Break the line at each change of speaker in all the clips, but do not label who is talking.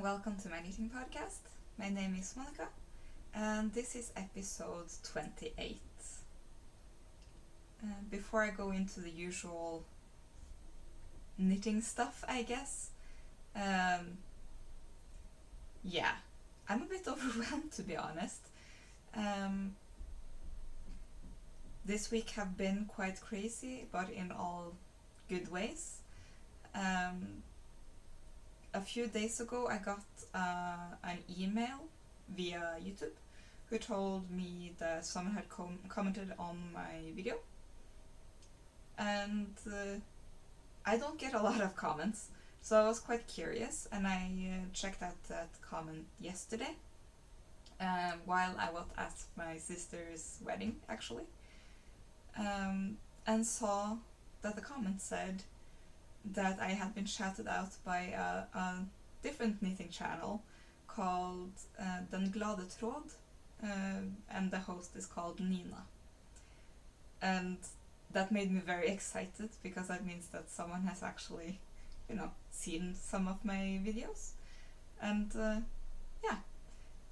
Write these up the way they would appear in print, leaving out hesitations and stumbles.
and welcome to my knitting podcast. My name is Monika, and this is episode 28. Before I go into the usual knitting stuff, I guess, I'm a bit overwhelmed, to be honest. This week have been quite crazy, but in all good ways. A few days ago I got an email via YouTube who told me that someone had commented on my video, and I don't get a lot of comments, so I was quite curious, and I checked out that comment yesterday while I was at my sister's wedding, actually, and saw that the comment said that I had been shouted out by a different knitting channel called Den Glade Tråd, and the host is called Nina. And that made me very excited, because that means that someone has actually, seen some of my videos. And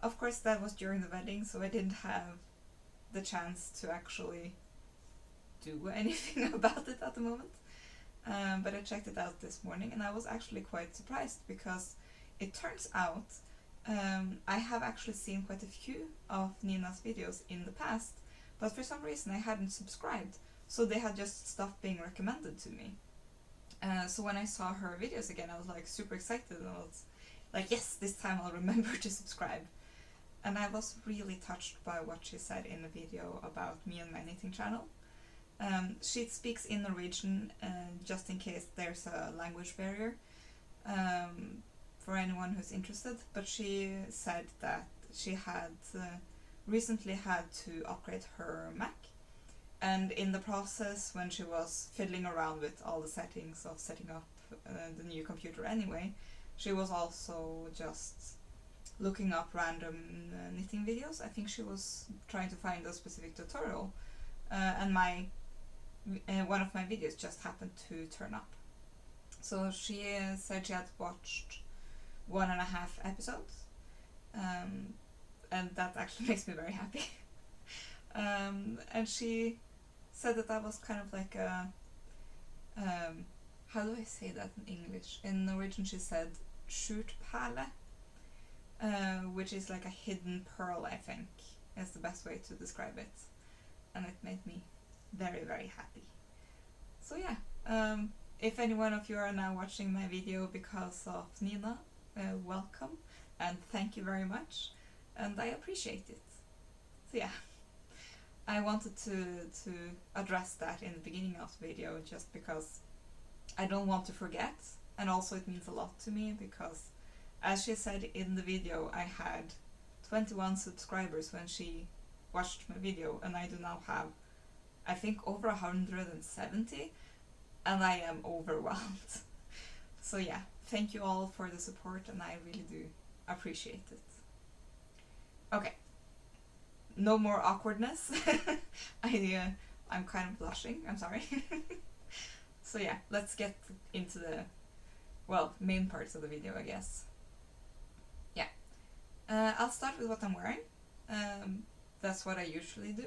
of course that was during the wedding, so I didn't have the chance to actually do anything about it at the moment. But I checked it out this morning, and I was actually quite surprised, because it turns out I have actually seen quite a few of Nina's videos in the past, but for some reason I hadn't subscribed, so they had just stopped being recommended to me. So when I saw her videos again, I was like super excited, and I was like, yes, this time I'll remember to subscribe. And I was really touched by what she said in the video about me and my knitting channel. She speaks in Norwegian, just in case there's a language barrier for anyone who's interested, but she said that she had recently had to upgrade her Mac, and in the process, when she was fiddling around with all the settings of setting up the new computer anyway, she was also just looking up random knitting videos. I think she was trying to find a specific tutorial, and one of my videos just happened to turn up. So she said she had watched 1.5 episodes, and that actually makes me very happy. And she said that was kind of like a, how do I say that in English? In Norwegian she said skjult perle, which is like a hidden pearl, I think, is the best way to describe it. And it made me very, very happy. So if any one of you are now watching my video because of Nina, welcome, and thank you very much, and I appreciate it. So I wanted to address that in the beginning of the video, just because I don't want to forget, and also it means a lot to me, because as she said in the video, I had 21 subscribers when she watched my video, and I do now have, I think, over 170, and I am overwhelmed. So thank you all for the support, and I really do appreciate it. Okay, no more awkwardness. I'm kind of blushing, I'm sorry. So let's get into the, main parts of the video, I guess. I'll start with what I'm wearing. That's what I usually do.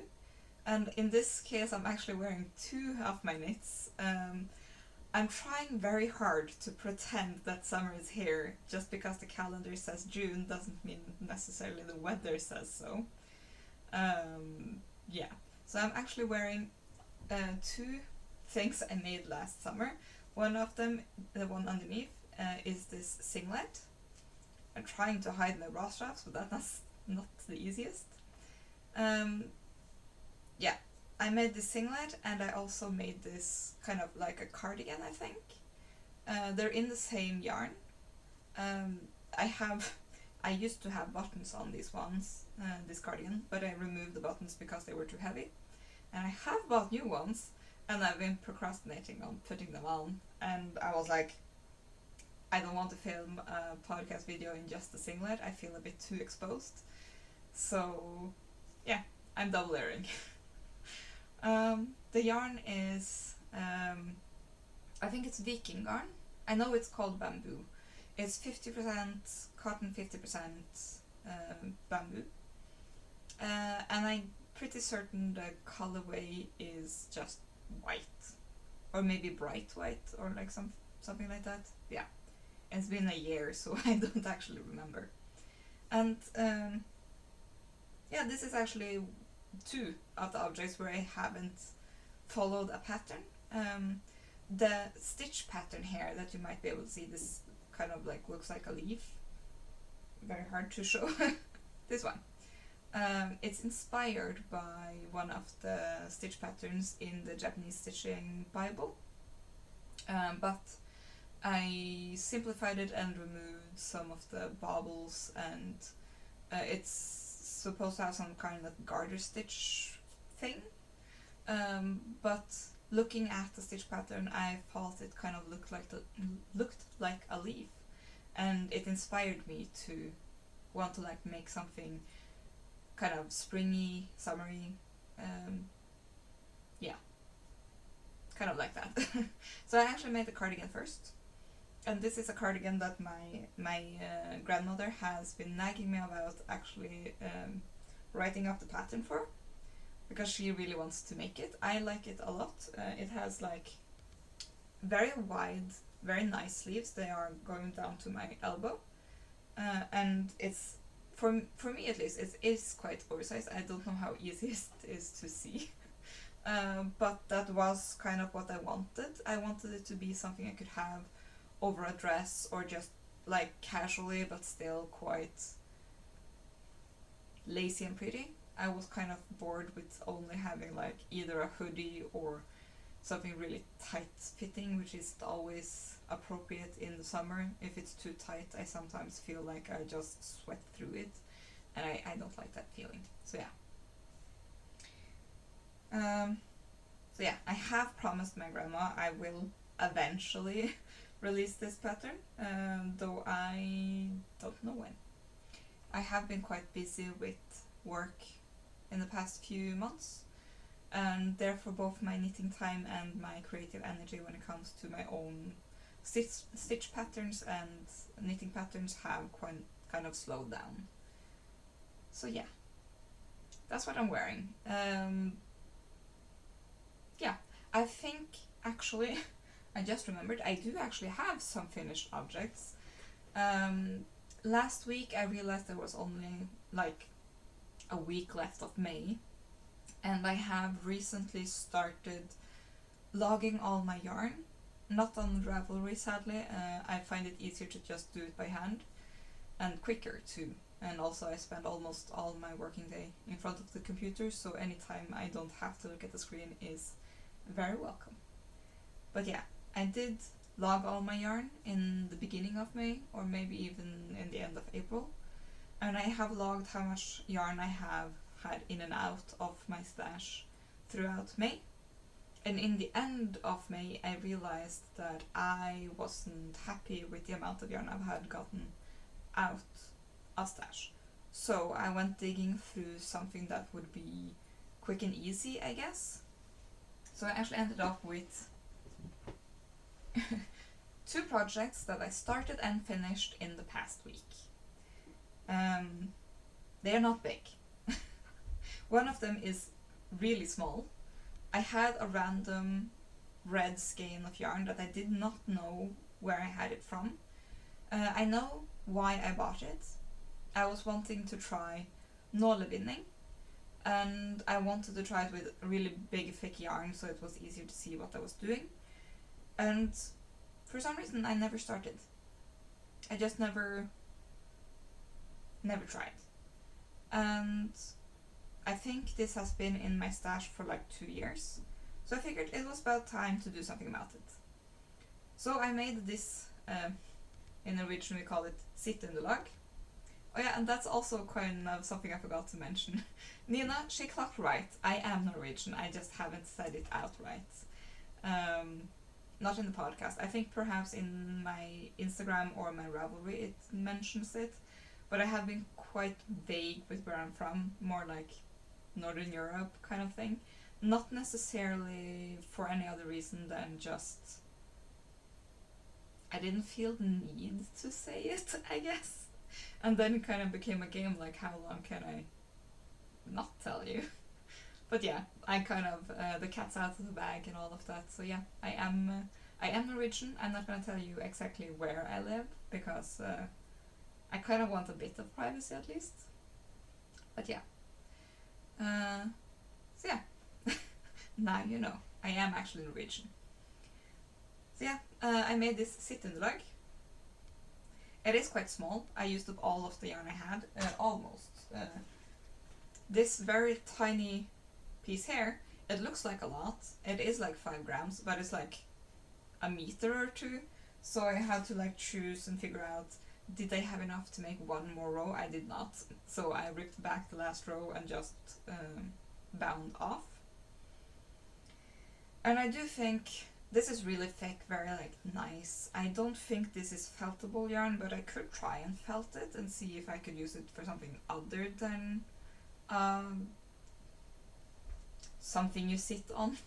And in this case, I'm actually wearing two of my knits. I'm trying very hard to pretend that summer is here. Just because the calendar says June doesn't mean necessarily the weather says so. So I'm actually wearing two things I made last summer. One of them, the one underneath, is this singlet. I'm trying to hide my bra straps, but that's not the easiest. I made this singlet, and I also made this kind of like a cardigan, I think. They're in the same yarn. I used to have buttons on these ones, this cardigan, but I removed the buttons because they were too heavy. And I have bought new ones, and I've been procrastinating on putting them on, and I was like, I don't want to film a podcast video in just the singlet. I feel a bit too exposed. So I'm double layering. The yarn is, I think it's Viking garn. I know it's called bamboo. It's 50% cotton, 50% bamboo. And I'm pretty certain the colorway is just white. Or maybe bright white, or like something like that. Yeah. It's been a year, so I don't actually remember. And yeah, this is actually two of the objects where I haven't followed a pattern. The stitch pattern here that you might be able to see, this kind of like looks like a leaf. Very hard to show. This one. It's inspired by one of the stitch patterns in the Japanese Stitching Bible. But I simplified it and removed some of the baubles, and it's supposed to have some kind of garter stitch thing. But looking at the stitch pattern, I thought it kind of looked like a leaf, and it inspired me to want to like make something kind of springy, summery, yeah, kind of like that. So I actually made the cardigan first, and this is a cardigan that my grandmother has been nagging me about actually writing up the pattern for, because she really wants to make it. I like it a lot. It has like very wide, very nice sleeves. They are going down to my elbow, and it's for me at least, it is quite oversized. I don't know how easy it is to see, but that was kind of what I wanted. I wanted it to be something I could have over a dress, or just like casually, but still quite lacy and pretty. I was kind of bored with only having like either a hoodie or something really tight fitting, which is always appropriate in the summer. If it's too tight, I sometimes feel like I just sweat through it, and I don't like that feeling. So yeah, I have promised my grandma I will eventually release this pattern, though I don't know when. I have been quite busy with work in the past few months, and therefore both my knitting time and my creative energy when it comes to my own stitch patterns and knitting patterns have kind of slowed down. So yeah, that's what I'm wearing. Yeah, I think actually, I just remembered, I do actually have some finished objects. Last week I realized there was only like a week left of May, and I have recently started logging all my yarn. Not on Ravelry, sadly. I find it easier to just do it by hand, and quicker too. And also I spend almost all my working day in front of the computer, so anytime I don't have to look at the screen is very welcome. But yeah, I did log all my yarn in the beginning of May, or maybe even in the end of April. And I have logged how much yarn I have had in and out of my stash throughout May. And in the end of May, I realized that I wasn't happy with the amount of yarn I've had gotten out of stash. So I went digging through something that would be quick and easy, I guess. So I actually ended up with two projects that I started and finished in the past week. They are not big. One of them is really small. I had a random red skein of yarn that I did not know where I had it from. I know why I bought it. I was wanting to try nålebinding, and I wanted to try it with really big thick yarn so it was easier to see what I was doing. And for some reason I never started. I just never tried. And I think this has been in my stash for like 2 years. So I figured it was about time to do something about it. So I made this, in Norwegian we call it sitteunderlag. Oh yeah, and that's also kind of something I forgot to mention. Nina, she clocked right. I am Norwegian, I just haven't said it outright. Not in the podcast. I think perhaps in my Instagram or my Ravelry it mentions it. But I have been quite vague with where I'm from, more like Northern Europe kind of thing. Not necessarily for any other reason than just I didn't feel the need to say it, I guess. And then it kind of became a game, like how long can I not tell you? But yeah, I kind of, the cat's out of the bag and all of that, so yeah, I am Norwegian. I'm not gonna tell you exactly where I live, because I kind of want a bit of privacy at least. But yeah. So yeah, now you know, I am actually Norwegian. So yeah, I made this sittunderlag. It is quite small. I used up all of the yarn I had, almost. This very tiny piece here, it looks like a lot. It is like 5 grams, but it's like a meter or two. So I had to like choose and figure out, did I have enough to make one more row? I did not. So I ripped back the last row and just bound off. And I do think this is really thick, very like nice. I don't think this is feltable yarn, but I could try and felt it and see if I could use it for something other than something you sit on.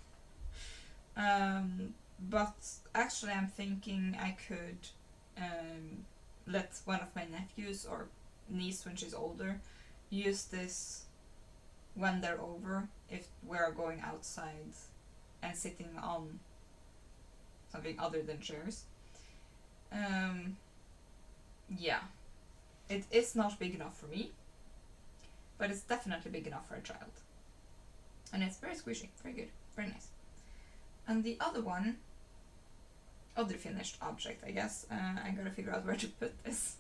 But actually I'm thinking I could let one of my nephews or niece when she's older use this when they're over, if we're going outside and sitting on something other than chairs. Yeah, it is not big enough for me, but it's definitely big enough for a child. And it's very squishy, very good, very nice. And the other one, other finished object, I guess, I gotta figure out where to put this.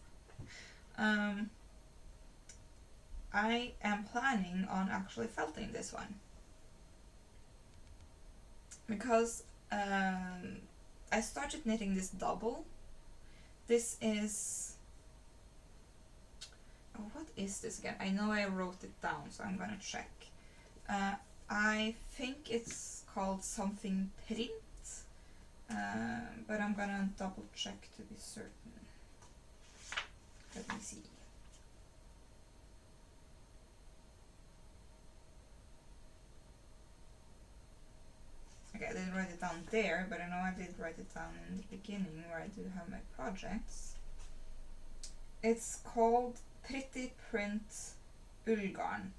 I am planning on actually felting this one, because I started knitting this double. This is, oh, what is this again? I know I wrote it down, so I'm gonna check. I think it's called something print, but I'm gonna double check to be certain. Let me see. Okay, I didn't write it down there, but I know I did write it down in the beginning where I do have my projects. It's called Pretty Print Ullgarn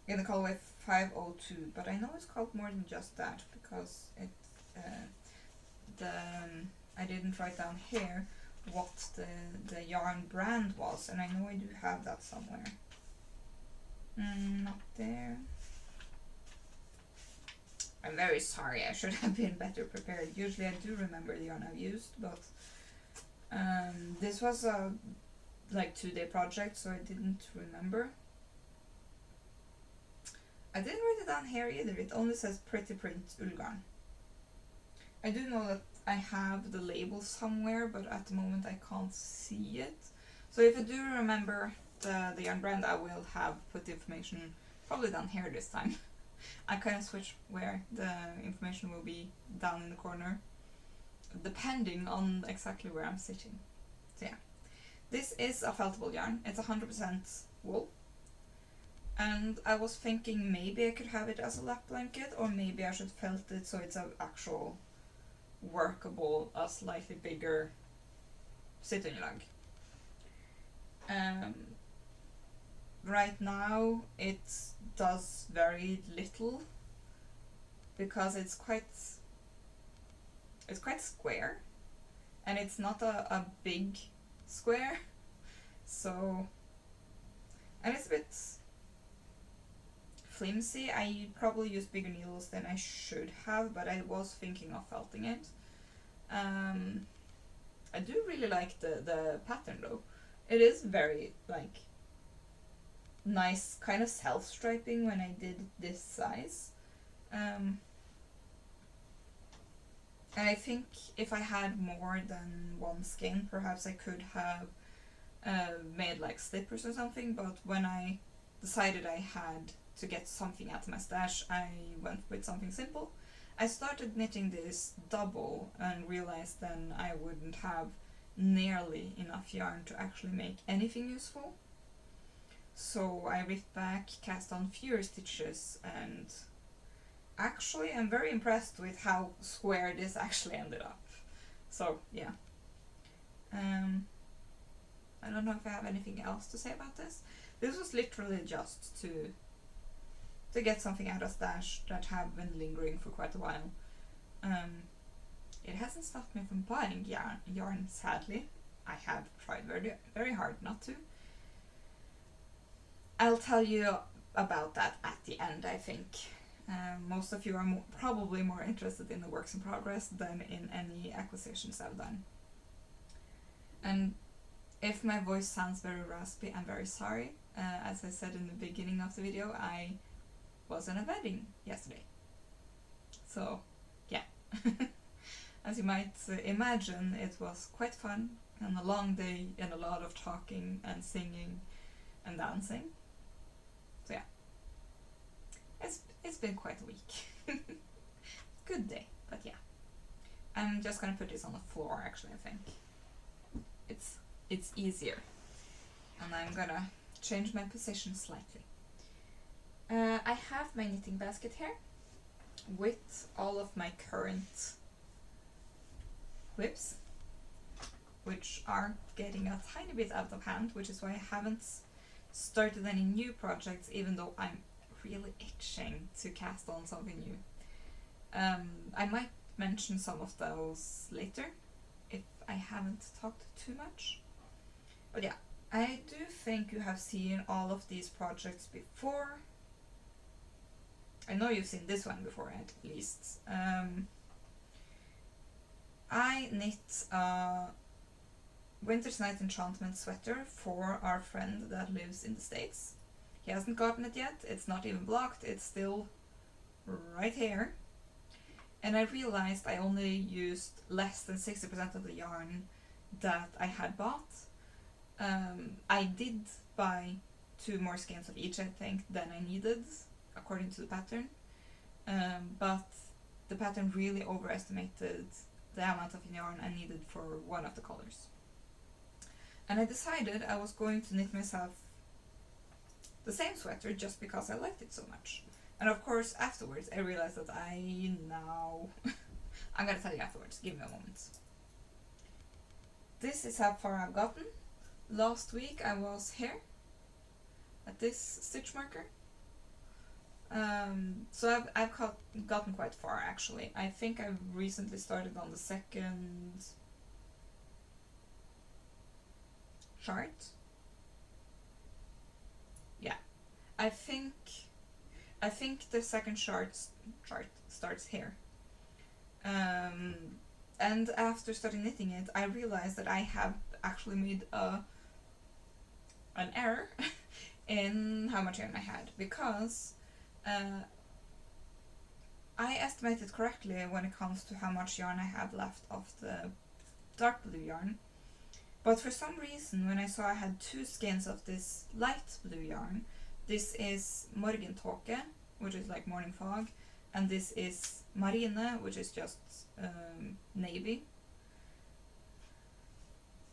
in the colorway 502, but I know it's called more than just that, because it I didn't write down here what the yarn brand was, and I know I do have that somewhere. Not there. I'm very sorry, I should have been better prepared. Usually I do remember the yarn I've used, but this was a like 2-day project, so I didn't remember. I didn't write it down here either, it only says Pretty Print Ullgarn. I do know that I have the label somewhere, but at the moment I can't see it. So if I do remember the yarn brand, I will have put the information probably down here this time. I kind of switch where the information will be down in the corner, depending on exactly where I'm sitting. So yeah, this is a feltable yarn. It's 100% wool. And I was thinking maybe I could have it as a lap blanket, or maybe I should felt it so it's an actual workable, a slightly bigger sittunderlag. Right now it does very little because it's quite square, and it's not a big square, so, and it's a bit flimsy. I probably used bigger needles than I should have, but I was thinking of felting it. I do really like the pattern though. It is very like nice, kind of self-striping when I did this size. And I think if I had more than one skein, perhaps I could have made like slippers or something, but when I decided I had to get something out of my stash, I went with something simple. I started knitting this double and realized then I wouldn't have nearly enough yarn to actually make anything useful. So I ripped back, cast on fewer stitches, and actually I'm very impressed with how square this actually ended up. So yeah. I don't know if I have anything else to say about this. This was literally just to get something out of stash that have been lingering for quite a while. It hasn't stopped me from buying yarn, sadly. I have tried very, very hard not to. I'll tell you about that at the end, I think. Most of you are probably more interested in the works in progress than in any acquisitions I've done. And if my voice sounds very raspy, I'm very sorry. As I said in the beginning of the video, I was in a wedding yesterday. So, yeah. As you might imagine, it was quite fun and a long day and a lot of talking and singing and dancing. So yeah, it's been quite a week. Good day, but yeah. I'm just gonna put this on the floor actually, I think. It's easier. And I'm gonna change my position slightly. I have my knitting basket here with all of my current whips, which are getting a tiny bit out of hand, which is why I haven't started any new projects, even though I'm really itching to cast on something new. I might mention some of those later, if I haven't talked too much. But yeah, I do think you have seen all of these projects before. I know you've seen this one before at least. I knit a Winter's Night Enchantment sweater for our friend that lives in the States. He hasn't gotten it yet, it's not even blocked, it's still right here. And I realized I only used less than 60% of the yarn that I had bought. I did buy 2 more skeins of each, I think, than I needed, according to the pattern. But the pattern really overestimated the amount of yarn I needed for one of the colors. And I decided I was going to knit myself the same sweater just because I liked it so much. And of course, afterwards, I realized that I'm gonna tell you afterwards, give me a moment. This is how far I've gotten. Last week I was here at this stitch marker. So I've gotten quite far actually. I think I've recently started on the second chart. Yeah, I think the second chart starts here. And after starting knitting it, I realized that I have actually made an error in how much yarn I had, because I estimated correctly when it comes to how much yarn I have left of the dark blue yarn. But for some reason, when I saw I had 2 skeins of this light blue yarn, this is Morgentåke, which is like morning fog, and this is Marine, which is just navy.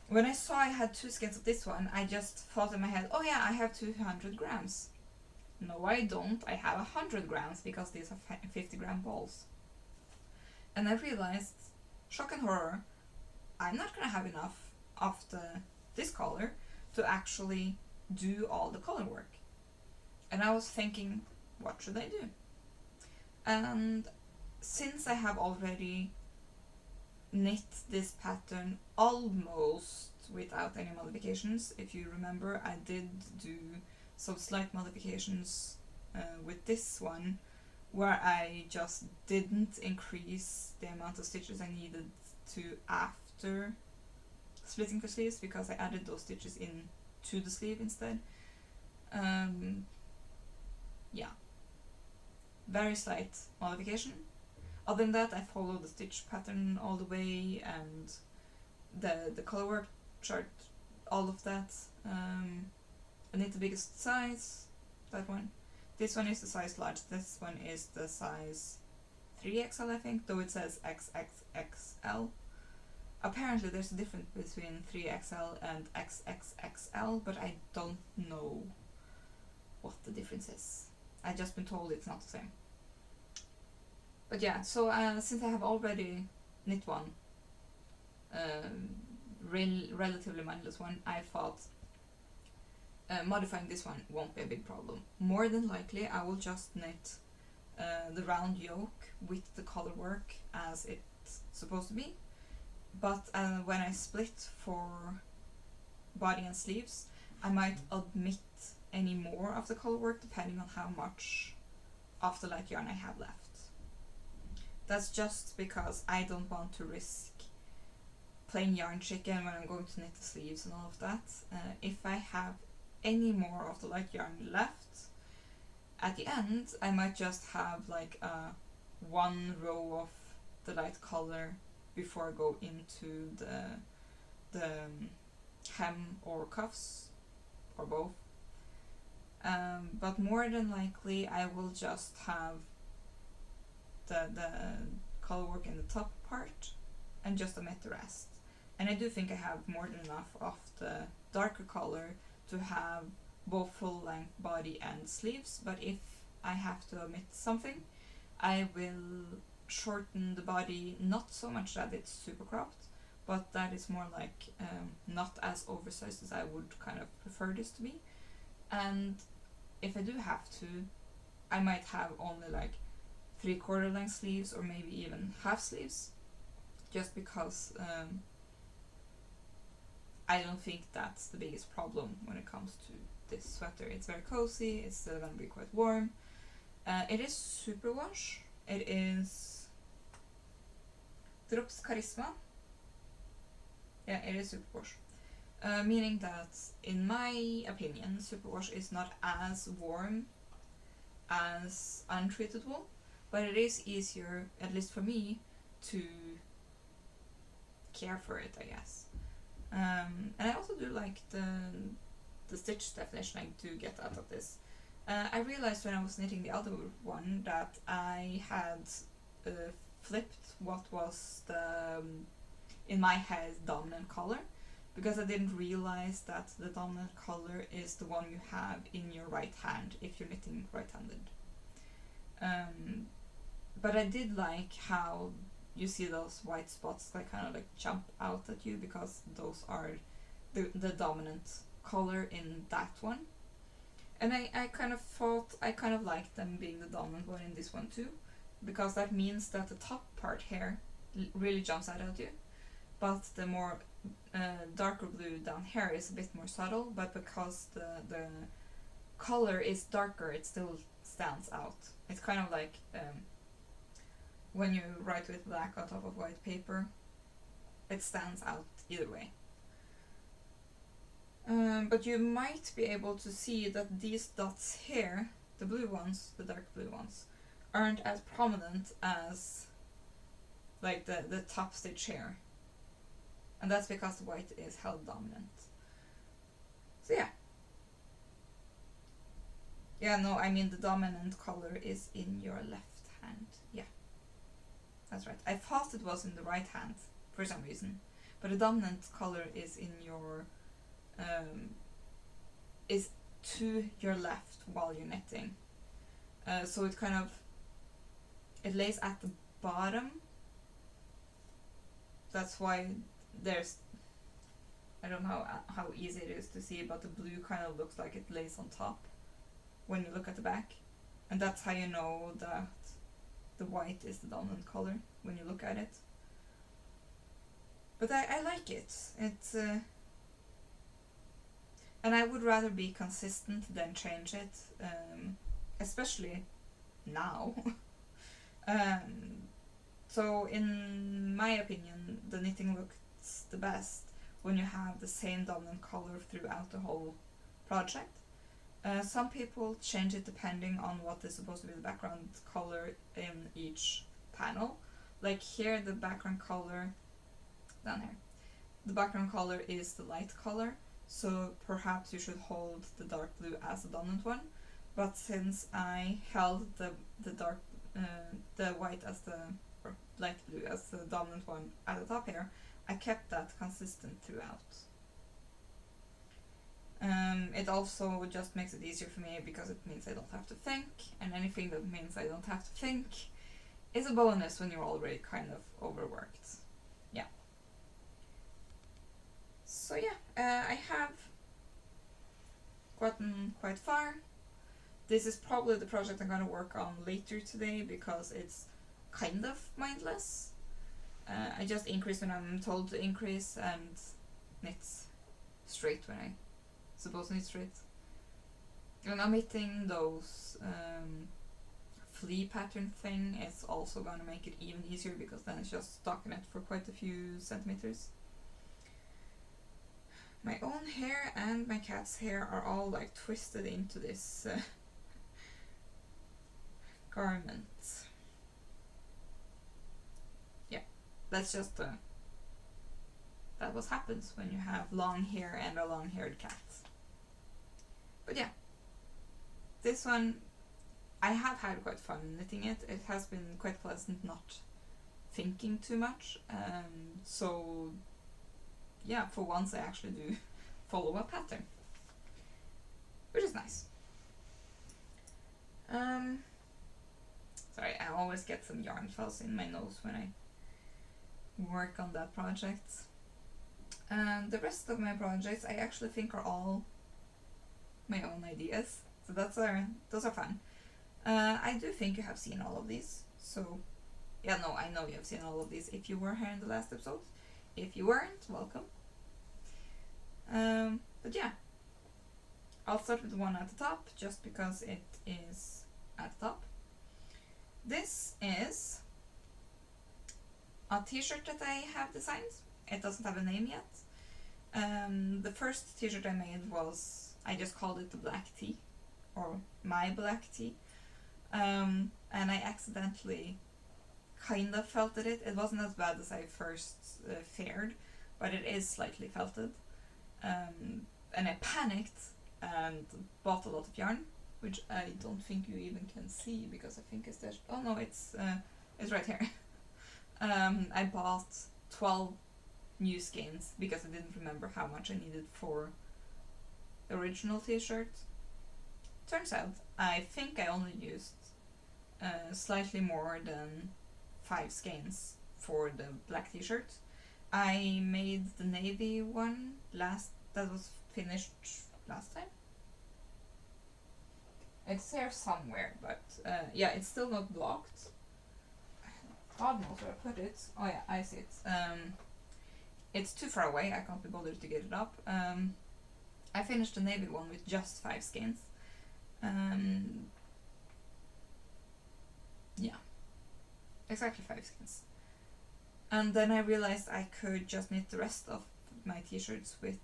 When I saw I had 2 skeins of this one, I just thought in my head, oh yeah, I have 200 grams. No, I don't. I have 100 grams because these are 50 gram balls. And I realized, shock and horror, I'm not gonna have enough of this color to actually do all the color work. And I was thinking, what should I do? And since I have already knit this pattern almost without any modifications, if you remember, I did do some slight modifications with this one, where I just didn't increase the amount of stitches I needed to after splitting the sleeves, because I added those stitches in to the sleeve instead. Yeah, very slight modification. Other than that, I followed the stitch pattern all the way, and the color work chart, all of that. I need the biggest size, that one. This one is the size large, this one is the size 3XL, I think, though it says XXXL. Apparently there's a difference between 3XL and XXXL, but I don't know what the difference is. I've just been told it's not the same. But yeah, so since I have already knit one, relatively mindless one, I thought modifying this one won't be a big problem. More than likely, I will just knit the round yoke with the color work as it's supposed to be. But when I split for body and sleeves, I might omit any more of the color work depending on how much of the light yarn I have left. That's just because I don't want to risk plain yarn chicken when I'm going to knit the sleeves and all of that. If I have any more of the light yarn left, at the end I might just have like one row of the light color before I go into the hem or cuffs, or both. But more than likely I will just have the color work in the top part and just omit the rest. And I do think I have more than enough of the darker color to have both full length body and sleeves, but if I have to omit something, I will shorten the body, not so much that it's super cropped, but that is more like not as oversized as I would kind of prefer this to be. And if I do have to, I might have only like 3/4 length sleeves or maybe even half sleeves, just because I don't think that's the biggest problem when it comes to this sweater. It's very cozy, it's still gonna be quite warm. It is superwash. It is Drops Karisma. Yeah, it is superwash. Meaning that, in my opinion, superwash is not as warm as untreated wool, but it is easier, at least for me, to care for it, I guess. And I also do like the stitch definition I do get out of this. I realized when I was knitting the other one that I had flipped what was the, in my head, dominant color, because I didn't realize that the dominant color is the one you have in your right hand if you're knitting right-handed. But I did like how you see those white spots that kind of like jump out at you, because those are the dominant color in that one. And I kind of thought I kind of liked them being the dominant one in this one too, because that means that the top part here really jumps out at you, but the more darker blue down here is a bit more subtle, but because the color is darker, it still stands out. It's kind of like when you write with black on top of white paper, it stands out either way. But you might be able to see that these dots here, the blue ones, the dark blue ones, aren't as prominent as like the top stitch here. And that's because the white is held dominant. So yeah. Yeah, no, I mean the dominant color is in your left hand. Yeah. That's right. I thought it was in the right hand for some reason. But the dominant color is in your is to your left while you're knitting. So it kind of, it lays at the bottom. That's why there's, I don't know how easy it is to see, but the blue kind of looks like it lays on top when you look at the back. And that's how you know that the white is the dominant color when you look at it. But I like it. It's and I would rather be consistent than change it, especially now. So in my opinion, the knitting looks the best when you have the same dominant color throughout the whole project. Some people change it depending on what is supposed to be the background color in each panel. Like here, the background color, down here, the background color is the light color, so perhaps you should hold the dark blue as the dominant one. But since I held the dark, the white as the, or light blue as the dominant one at the top here, I kept that consistent throughout. It also just makes it easier for me because it means I don't have to think, and anything that means I don't have to think is a bonus when you're already kind of overworked. Yeah. This is probably the project I'm gonna work on later today because it's kind of mindless. I just increase when I'm told to increase and knit straight when I suppose to knit straight. And omitting those flea pattern thing is also gonna make it even easier because then it's just stockinette for quite a few centimeters. My own hair and my cat's hair are all like twisted into this garment. Yeah, that's just that what happens when you have long hair and a long-haired cat. But yeah, this one I have had quite fun knitting it. It has been quite pleasant not thinking too much. So yeah, for once I actually do follow a pattern, which is nice. Sorry, I always get some yarn fuzz in my nose when I work on that project. The rest of my projects I actually think are all my own ideas, so those are fun. I do think you have seen all of these, so yeah, no, I know you have seen all of these if you were here in the last episode. If you weren't, welcome. But yeah, I'll start with the one at the top just because it is at the top. This is a t-shirt that I have designed. It doesn't have a name yet. The first t-shirt I made was, I just called it the black tea, or my black tea. And I accidentally kind of felted it. It wasn't as bad as I first feared, but it is slightly felted. And I panicked and bought a lot of yarn, which I don't think you even can see because I think it's there. Oh no, it's right here. I bought 12 new skeins because I didn't remember how much I needed for the original t-shirt. Turns out I think I only used slightly more than 5 skeins for the black t-shirt. I made the navy one that was finished last time. It's there somewhere, but yeah, it's still not blocked. God knows where I put it. Oh yeah, I see it. It's too far away, I can't be bothered to get it up. I finished the navy one with just 5 skeins. Yeah, exactly 5 skeins. And then I realized I could just knit the rest of my t-shirts with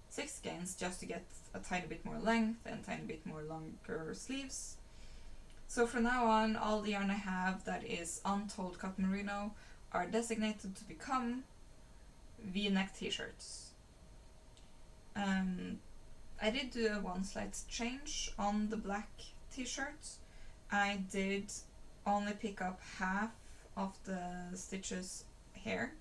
6 skeins just to get a tiny bit more length and tiny bit more longer sleeves. So from now on, all the yarn I have that is Untold cotton merino are designated to become V-neck t-shirts. I did do one slight change on the black t-shirt. I did only pick up half of the stitches here.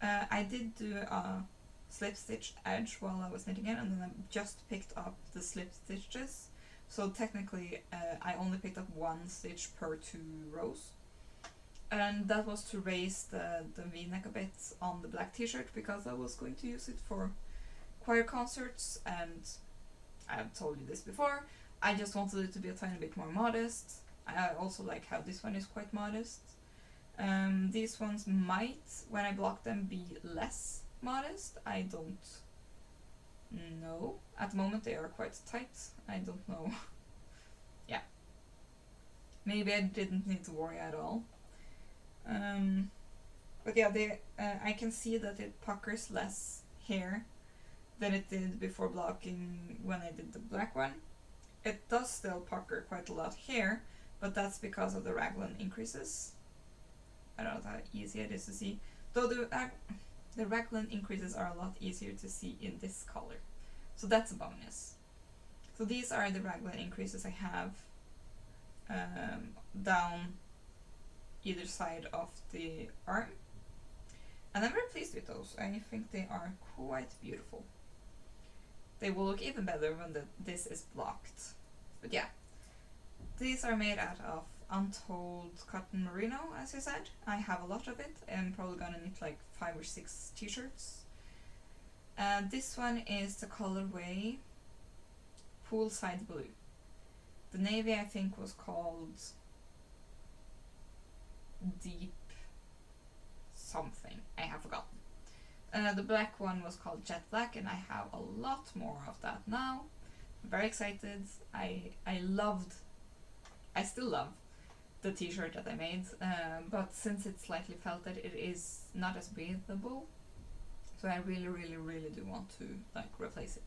I did do a slip stitch edge while I was knitting it, and then I just picked up the slip stitches. So technically I only picked up 1 stitch per 2 rows. And that was to raise the V-neck a bit on the black t-shirt because I was going to use it for choir concerts, and I've told you this before, I just wanted it to be a tiny bit more modest. I also like how this one is quite modest. These ones might, when I block them, be less modest. I don't know. At the moment they are quite tight. I don't know. Yeah. Maybe I didn't need to worry at all. But yeah, I can see that it puckers less here than it did before blocking when I did the black one. It does still pucker quite a lot here, but that's because of the raglan increases. I don't know how easy it is to see, though the raglan increases are a lot easier to see in this color, so that's a bonus. So these are the raglan increases I have down either side of the arm, and I'm very pleased with those. I think they are quite beautiful. They will look even better when this is blocked. But yeah, these are made out of Untold cotton merino, as I said. I have a lot of it. I'm probably gonna knit like 5 or 6 t-shirts. This one is the colorway Poolside Blue. The navy I think was called Deep something. I have forgotten. The black one was called Jet Black, and I have a lot more of that now. I'm very excited. I still love the t-shirt that I made, but since it's slightly felted, it is not as breathable. So I really, really, really do want to like replace it.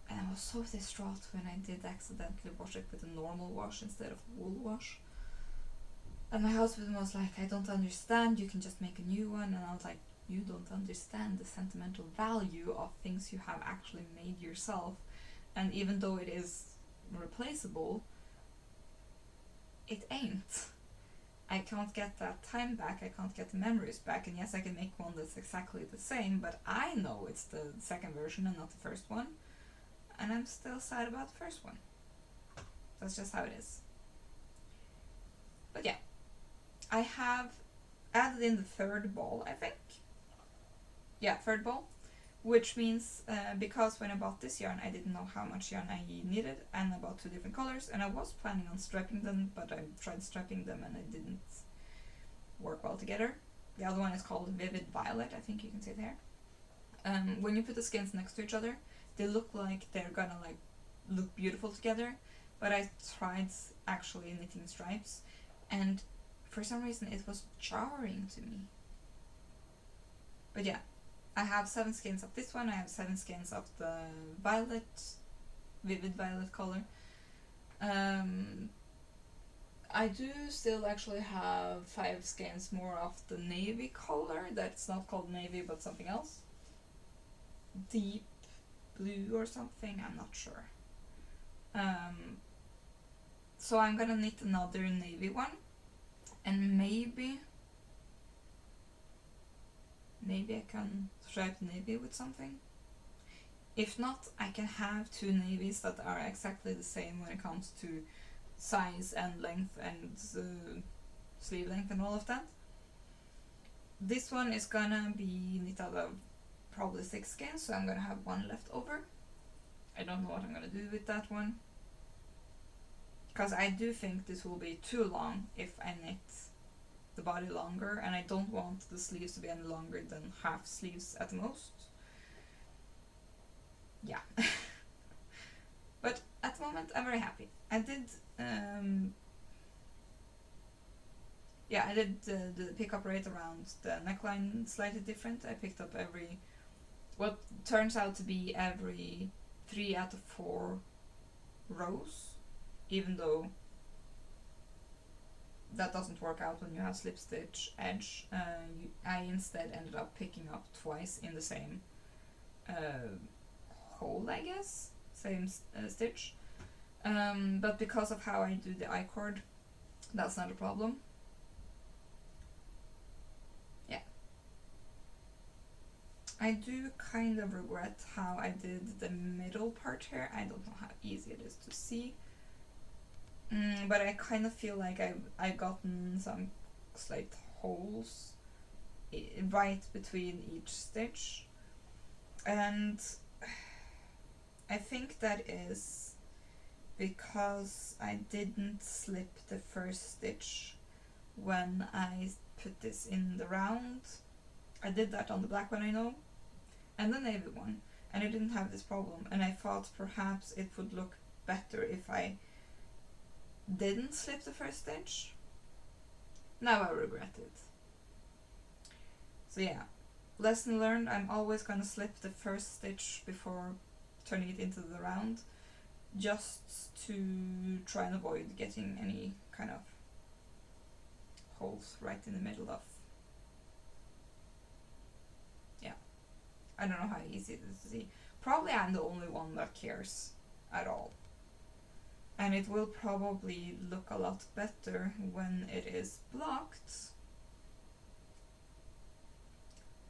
And I was so distraught when I did accidentally wash it with a normal wash instead of wool wash. And my husband was like, I don't understand, you can just make a new one. And I was like, you don't understand the sentimental value of things you have actually made yourself. And even though it is replaceable, it ain't. I can't get that time back, I can't get the memories back, and yes, I can make one that's exactly the same, but I know it's the second version and not the first one, and I'm still sad about the first one. That's just how it is. But yeah, I have added in the third ball, I think. Yeah, third ball, which means because when I bought this yarn, I didn't know how much yarn I needed, and I bought two different colors, and I was planning on striping them, but I tried striping them and it didn't work well together. The other one is called Vivid Violet, I think you can see it here. When you put the skins next to each other, they look like they're gonna like look beautiful together, but I tried actually knitting stripes, and for some reason it was jarring to me. But yeah, I have 7 skeins of this one, I have 7 skeins of the violet, vivid violet color. I do still actually have 5 skeins more of the navy color, that's not called navy but something else. Deep blue or something, I'm not sure. So I'm gonna knit another navy one, and maybe I can stripe navy with something. If not, I can have 2 navies that are exactly the same when it comes to size and length and sleeve length and all of that. This one is gonna be knit out of probably 6 skeins, so I'm gonna have 1 left over. I don't know what I'm gonna do with that one, because I do think this will be too long if I knit the body longer, and I don't want the sleeves to be any longer than half sleeves at the most. Yeah. But at the moment I'm very happy. I did the pickup rate around the neckline slightly different. I picked up what turns out to be every 3 out of 4 rows, even though that doesn't work out when you have slip stitch edge. I instead ended up picking up twice in the same hole, I guess, same stitch. But because of how I do the I-cord, that's not a problem. Yeah. I do kind of regret how I did the middle part here. I don't know how easy it is to see. But I kind of feel like I've gotten some slight holes right between each stitch, and I think that is because I didn't slip the first stitch when I put this in the round. I did that on the black one, I know, and the navy one, and I didn't have this problem, and I thought perhaps it would look better if I didn't slip the first stitch. Now I regret it. So yeah, lesson learned, I'm always gonna slip the first stitch before turning it into the round, just to try and avoid getting any kind of holes right in the middle of. Yeah, I don't know how easy it is to see. Probably I'm the only one that cares at all. And it will probably look a lot better when it is blocked.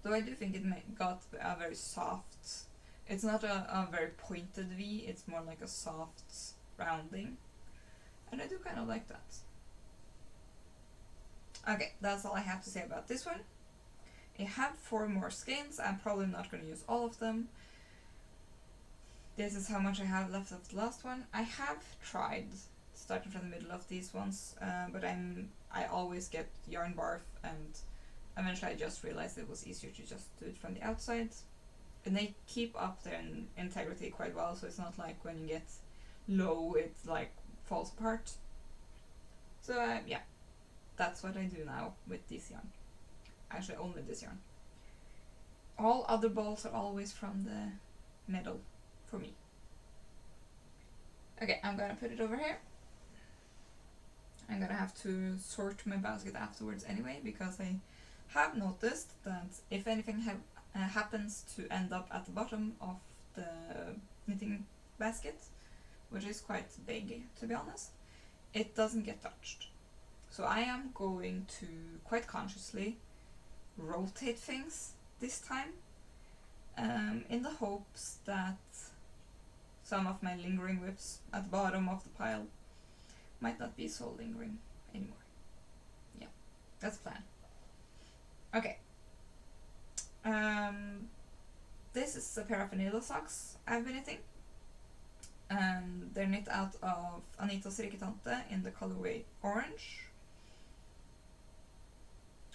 Though I do think it got a very soft, it's not a very pointed V, it's more like a soft rounding. And I do kind of like that. Okay, that's all I have to say about this one. I have 4 more skeins, I'm probably not going to use all of them. this is how much I have left of the last one. I have tried starting from the middle of these ones, but I always get yarn barf, and eventually I just realized it was easier to just do it from the outside. And they keep up their integrity quite well, so it's not like when you get low it like falls apart. So yeah, that's what I do now with this yarn. Actually only this yarn. All other balls are always from the middle for me. Okay, I'm gonna put it over here. I'm gonna have to sort my basket afterwards anyway, because I have noticed that if anything happens to end up at the bottom of the knitting basket, which is quite big to be honest, it doesn't get touched. So I am going to quite consciously rotate things this time, in the hopes that some of my lingering whips at the bottom of the pile might not be so lingering anymore. Yeah, that's the plan. Okay. This is a pair of vanilla socks I've been knitting. They're knit out of Anita Strikketante in the colorway orange,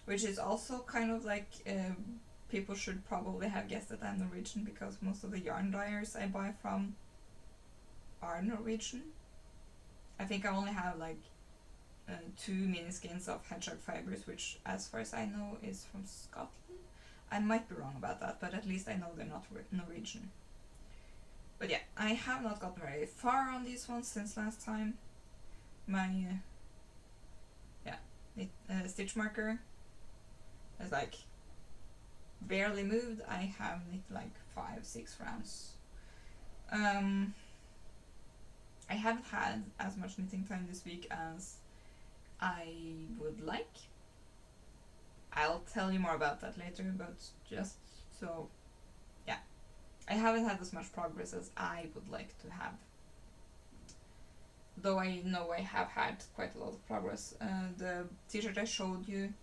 which is also kind of like, people should probably have guessed that I'm Norwegian, because most of the yarn dyers I buy from are Norwegian. I think I only have like 2 mini skeins of hedgehog fibers, which as far as I know is from Scotland. I might be wrong about that, but at least I know they're not Norwegian. But yeah, I have not gotten very far on these ones since last time. My stitch marker is like barely moved. I have knit like 5-6 rounds. I haven't had as much knitting time this week as I would like. I'll tell you more about that later, but just so, yeah. I haven't had as much progress as I would like to have. Though I know I have had quite a lot of progress. The t-shirt I showed you,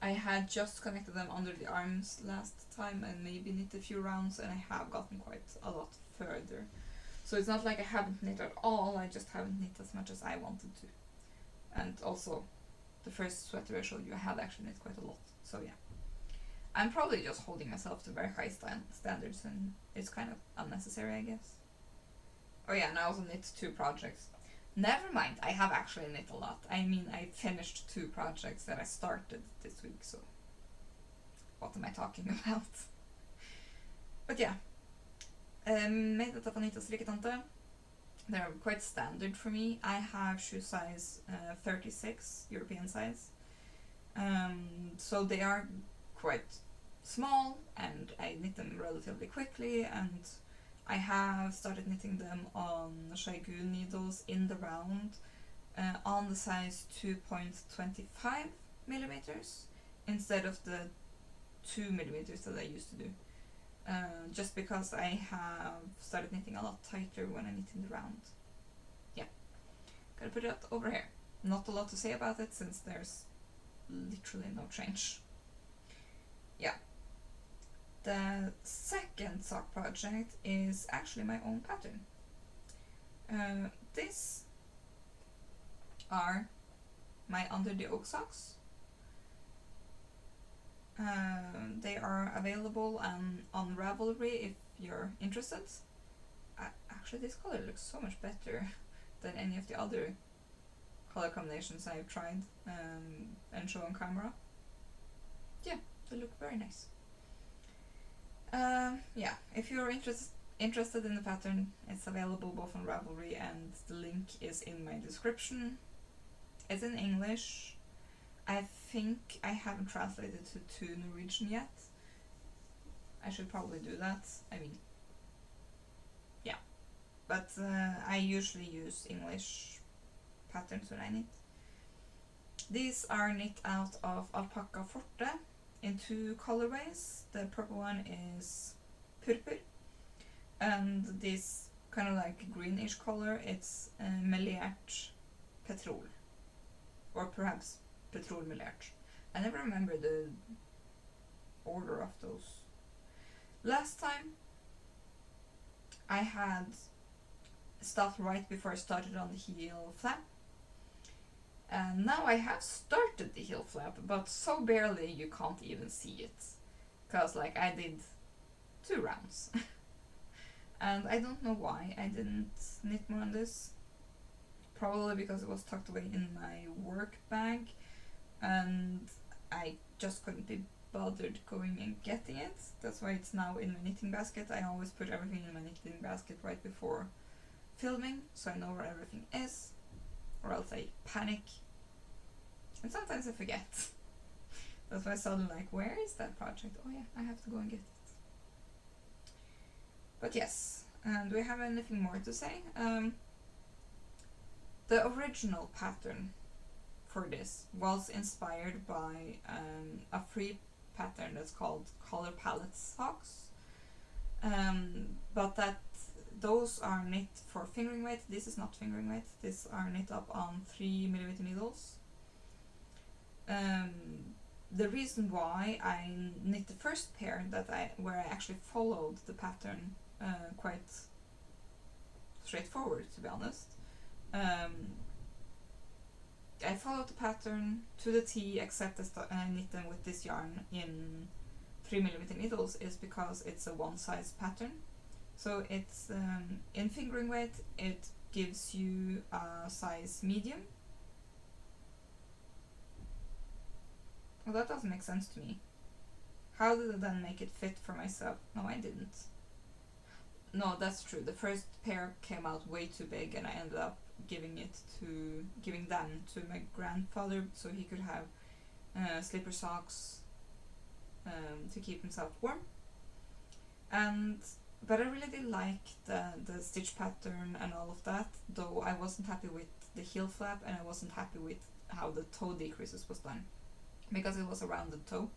I had just connected them under the arms last time and maybe knit a few rounds, and I have gotten quite a lot further. So it's not like I haven't knit at all, I just haven't knit as much as I wanted to. And also, the first sweater I showed you, I had actually knit quite a lot. So yeah. I'm probably just holding myself to very high standards, and it's kind of unnecessary, I guess. Oh yeah, and I also knit 2 projects. Never mind, I have actually knit a lot. I mean, I finished 2 projects that I started this week, so what am I talking about? But yeah, made out of Anita Strikketante. They're quite standard for me. I have shoe size 36, European size. So they are quite small, and I knit them relatively quickly, and I have started knitting them on Shagun needles in the round, on the size 2.25 millimeters instead of the 2 millimeters that I used to do. Just because I have started knitting a lot tighter when I knit in the round. Yeah, gotta put it over here. Not a lot to say about it since there's literally no change. Yeah. The second sock project is actually my own pattern. These are my under the oak socks. They are available on Ravelry if you're interested. Actually, this color looks so much better than any of the other color combinations I've tried and show on camera. Yeah, they look very nice. Yeah, if you're interested in the pattern, it's available both on Ravelry, and the link is in my description. It's in English. I think I haven't translated to Norwegian yet. I should probably do that. I mean, yeah. But I usually use English patterns when I knit. These are knit out of Alpakka Forte in 2 colorways. The purple one is Purpur, and this kind of like greenish color, it's Melert Petrol, or perhaps Petrol Melert. I never remember the order of those. Last time I had stuff right before I started on the heel flap. And now I have started the heel flap, but so barely you can't even see it. Because like I did 2 rounds. And I don't know why I didn't knit more on this. Probably because it was tucked away in my work bag and I just couldn't be bothered going and getting it. That's why it's now in my knitting basket. I always put everything in my knitting basket right before filming, so I know where everything is, or else I panic. And sometimes I forget. That's why I suddenly like, where is that project? Oh yeah, I have to go and get it. But yes, do we have anything more to say? The original pattern for this was inspired by a free pattern that's called Color Palette Socks, but those are knit for fingering weight. This is not fingering weight. These are knit up on 3mm needles. The reason why I knit the first pair where I actually followed the pattern quite straightforward, to be honest. I followed the pattern to the T, except I knit them with this yarn in 3mm needles, is because it's a one size pattern. So it's in fingering weight it gives you a size medium. Well, that doesn't make sense to me. How did I then make it fit for myself? No, I didn't. No, that's true. The first pair came out way too big and I ended up giving them to my grandfather so he could have slipper socks to keep himself warm. But I really did like the stitch pattern and all of that, though I wasn't happy with the heel flap and I wasn't happy with how the toe decreases was done, because it was a rounded toe.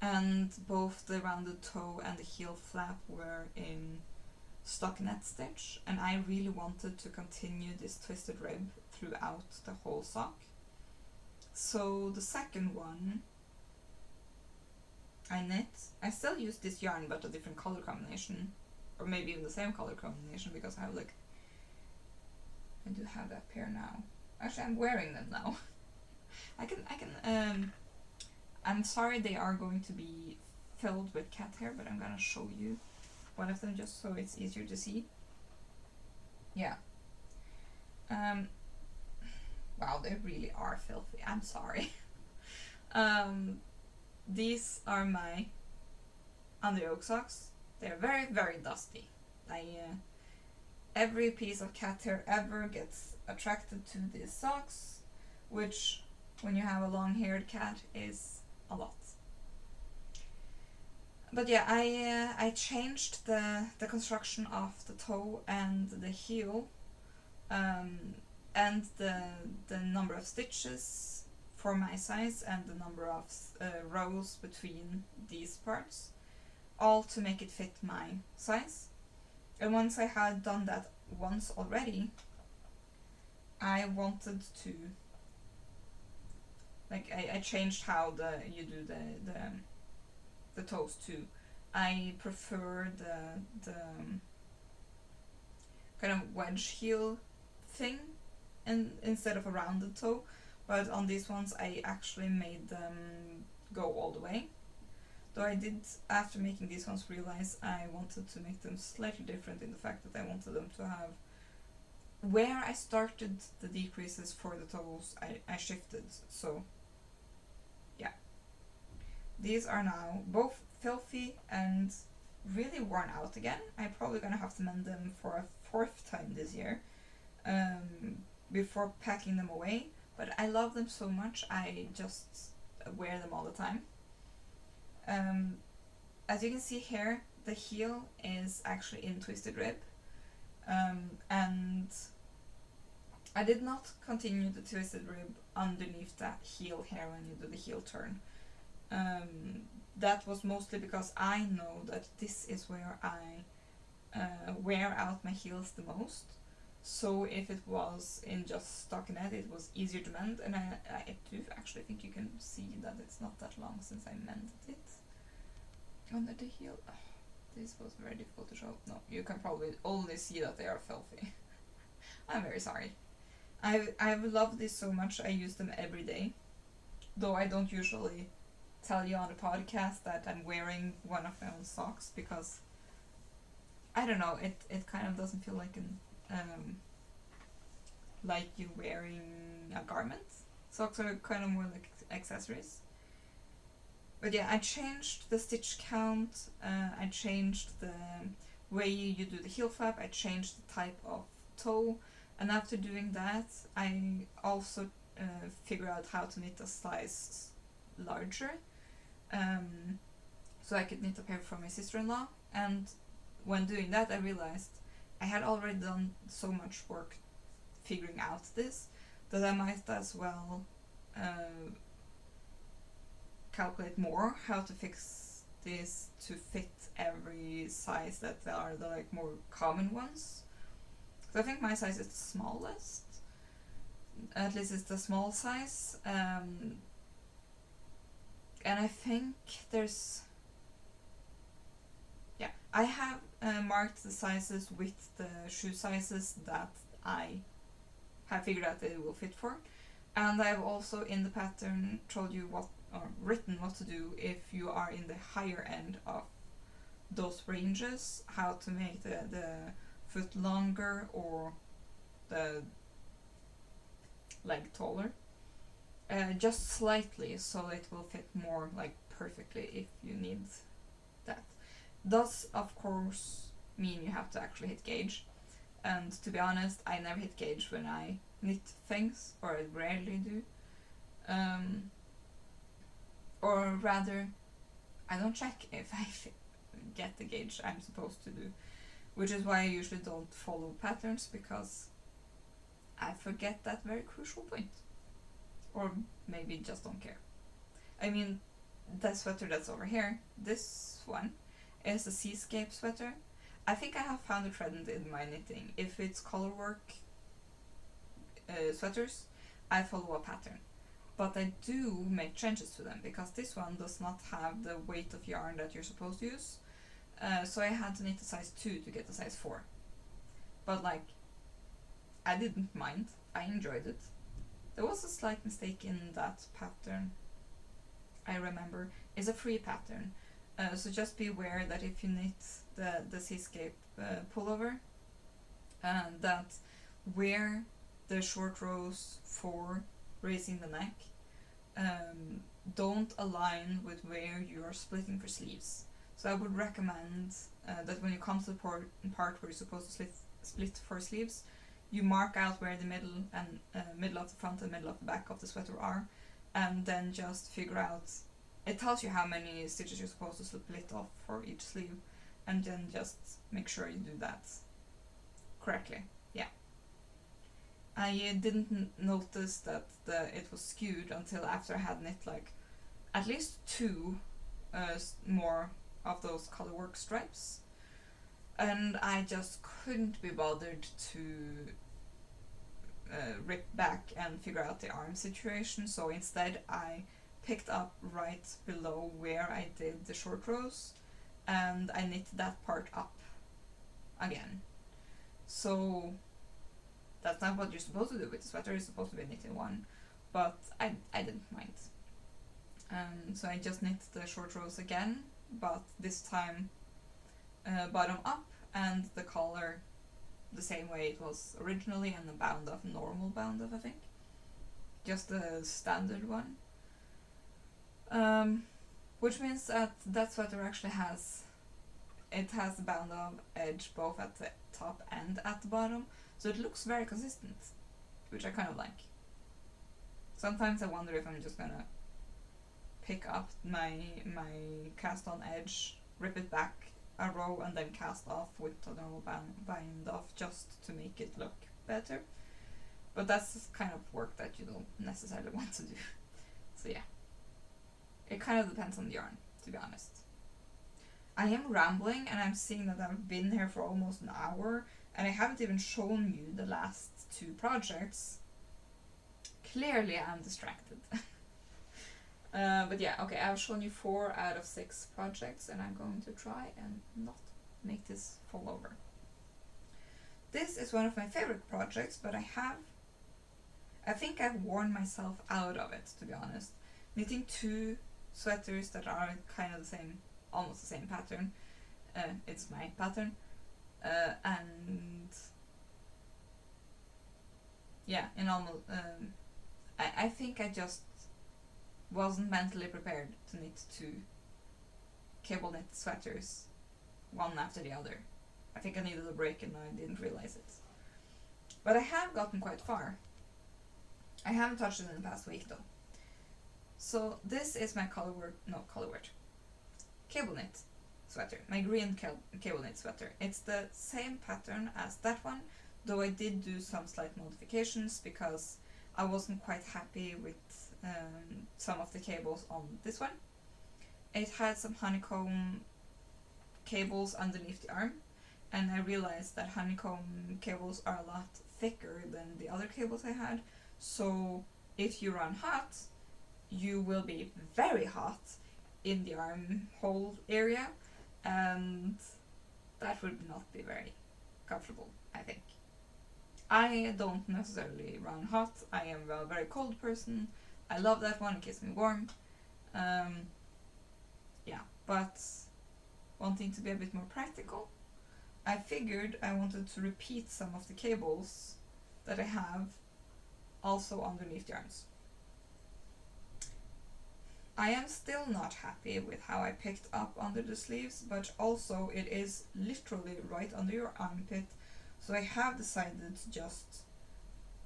And both the rounded toe and the heel flap were in stockinette stitch, and I really wanted to continue this twisted rib throughout the whole sock. So the second one I knit, I still use this yarn but a different color combination, or maybe even the same color combination, because I do have that pair now. Actually, I'm wearing them now. I'm sorry they are going to be filled with cat hair, but I'm gonna show you one of them just so it's easier to see. Yeah. Wow, they really are filthy. I'm sorry. These are my underyoke socks. They're very, very dusty. Every piece of cat hair ever gets attracted to these socks, which, when you have a long-haired cat, is a lot. But yeah, I changed the construction of the toe and the heel, and the number of stitches for my size and the number of rows between these parts, all to make it fit my size. And once I had done that once already, I wanted to, like, I changed how you do the toes too. I prefer the kind of wedge heel thing instead of a rounded toe, but on these ones I actually made them go all the way. Though I did, after making these ones, realize I wanted to make them slightly different in the fact that I wanted them to have, where I started the decreases for the toes, I shifted. So yeah, these are now both filthy and really worn out again. I'm probably gonna have to mend them for a 4th time this year before packing them away, but I love them so much I just wear them all the time. As you can see here, the heel is actually in twisted rib, and I did not continue the twisted rib underneath that heel here when you do the heel turn. That was mostly because I know that this is where I wear out my heels the most. So if it was in just stockinette, it was easier to mend, and I do actually think you can see that it's not that long since I mended it under the heel. Oh, This was very difficult to show. No, you can probably only see that they are filthy. I'm very sorry. I've loved this so much, I use them every day. Though I don't usually tell you on the podcast that I'm wearing one of my own socks, because I don't know, it kind of doesn't feel like like you wearing a garment. Socks are kind of more like accessories. But yeah, I changed the stitch count, I changed the way you do the heel flap, I changed the type of toe, and after doing that, I also figured out how to knit a size larger, so I could knit a pair for my sister-in-law. And when doing that, I realized I had already done so much work figuring out this that I might as well calculate more how to fix this to fit every size that are the like more common ones. So I think my size is the smallest. At least it's the small size. And I think there's... Yeah, I have marked the sizes with the shoe sizes that I have figured out that it will fit for. And I've also in the pattern told you what, or written what to do if you are in the higher end of those ranges, how to make the foot longer or the leg taller, just slightly, so it will fit more like perfectly if you need that. Does of course mean you have to actually hit gauge, and to be honest, I never hit gauge when I knit things, or I rarely do. Or rather, I don't check if I get the gauge I'm supposed to do, which is why I usually don't follow patterns, because I forget that very crucial point. Or maybe just don't care. I mean, the sweater that's over here, this one, is a seascape sweater. I think I have found a trend in my knitting. If it's colorwork sweaters, I follow a pattern. But I do make changes to them, because this one does not have the weight of yarn that you're supposed to use. So I had to knit a size 2 to get a size 4. But like, I didn't mind. I enjoyed it. There was a slight mistake in that pattern, I remember. It's a free pattern. So just be aware that if you knit the seascape pullover, that where the short rows for raising the neck don't align with where you are splitting for sleeves. So I would recommend that when you come to the part where you're supposed to split for sleeves, you mark out where the middle and middle of the front and middle of the back of the sweater are, and then just figure out. It tells you how many stitches you're supposed to split off for each sleeve, and then just make sure you do that correctly. Yeah. I didn't notice that it was skewed until after I had knit like at least 2 more of those colorwork stripes, and I just couldn't be bothered to rip back and figure out the arm situation, so instead I picked up right below where I did the short rows, and I knit that part up again. So that's not what you're supposed to do with the sweater. You're supposed to be knitting one, but I didn't mind. So I just knit the short rows again, but this time bottom up, and the collar the same way it was originally, and the bound off, normal bound off, I think. Just the standard one. Which means that sweater actually has the bound off edge both at the top and at the bottom, so it looks very consistent, which I kind of like. Sometimes I wonder if I'm just gonna pick up my cast on edge, rip it back a row, and then cast off with the normal bind off just to make it look better. But that's kind of work that you don't necessarily want to do. So yeah. It kind of depends on the yarn, to be honest. I am rambling, and I'm seeing that I've been here for almost an hour, and I haven't even shown you the last 2 projects. Clearly I'm distracted. But yeah, okay, I've shown you 4 out of 6 projects, and I'm going to try and not make this fall over. This is one of my favorite projects, but I think I've worn myself out of it, to be honest. Knitting 2 sweaters that are kind of the same, almost the same pattern. It's my pattern. And yeah, in almost, I think I just wasn't mentally prepared to knit 2 cable knit sweaters, one after the other. I think I needed a break and I didn't realize it. But I have gotten quite far. I haven't touched it in the past week though. So this is my cable knit sweater, my green cable knit sweater. It's the same pattern as that one, though I did do some slight modifications because I wasn't quite happy with some of the cables on this one. It had some honeycomb cables underneath the arm, and I realized that honeycomb cables are a lot thicker than the other cables I had, so if you run hot, you will be very hot in the armhole area, and that would not be very comfortable, I think. I don't necessarily run hot. I am a very cold person. I love that one, it keeps me warm. Yeah, but wanting to be a bit more practical, I figured I wanted to repeat some of the cables that I have also underneath the arms. I am still not happy with how I picked up under the sleeves, but also it is literally right under your armpit, so I have decided to just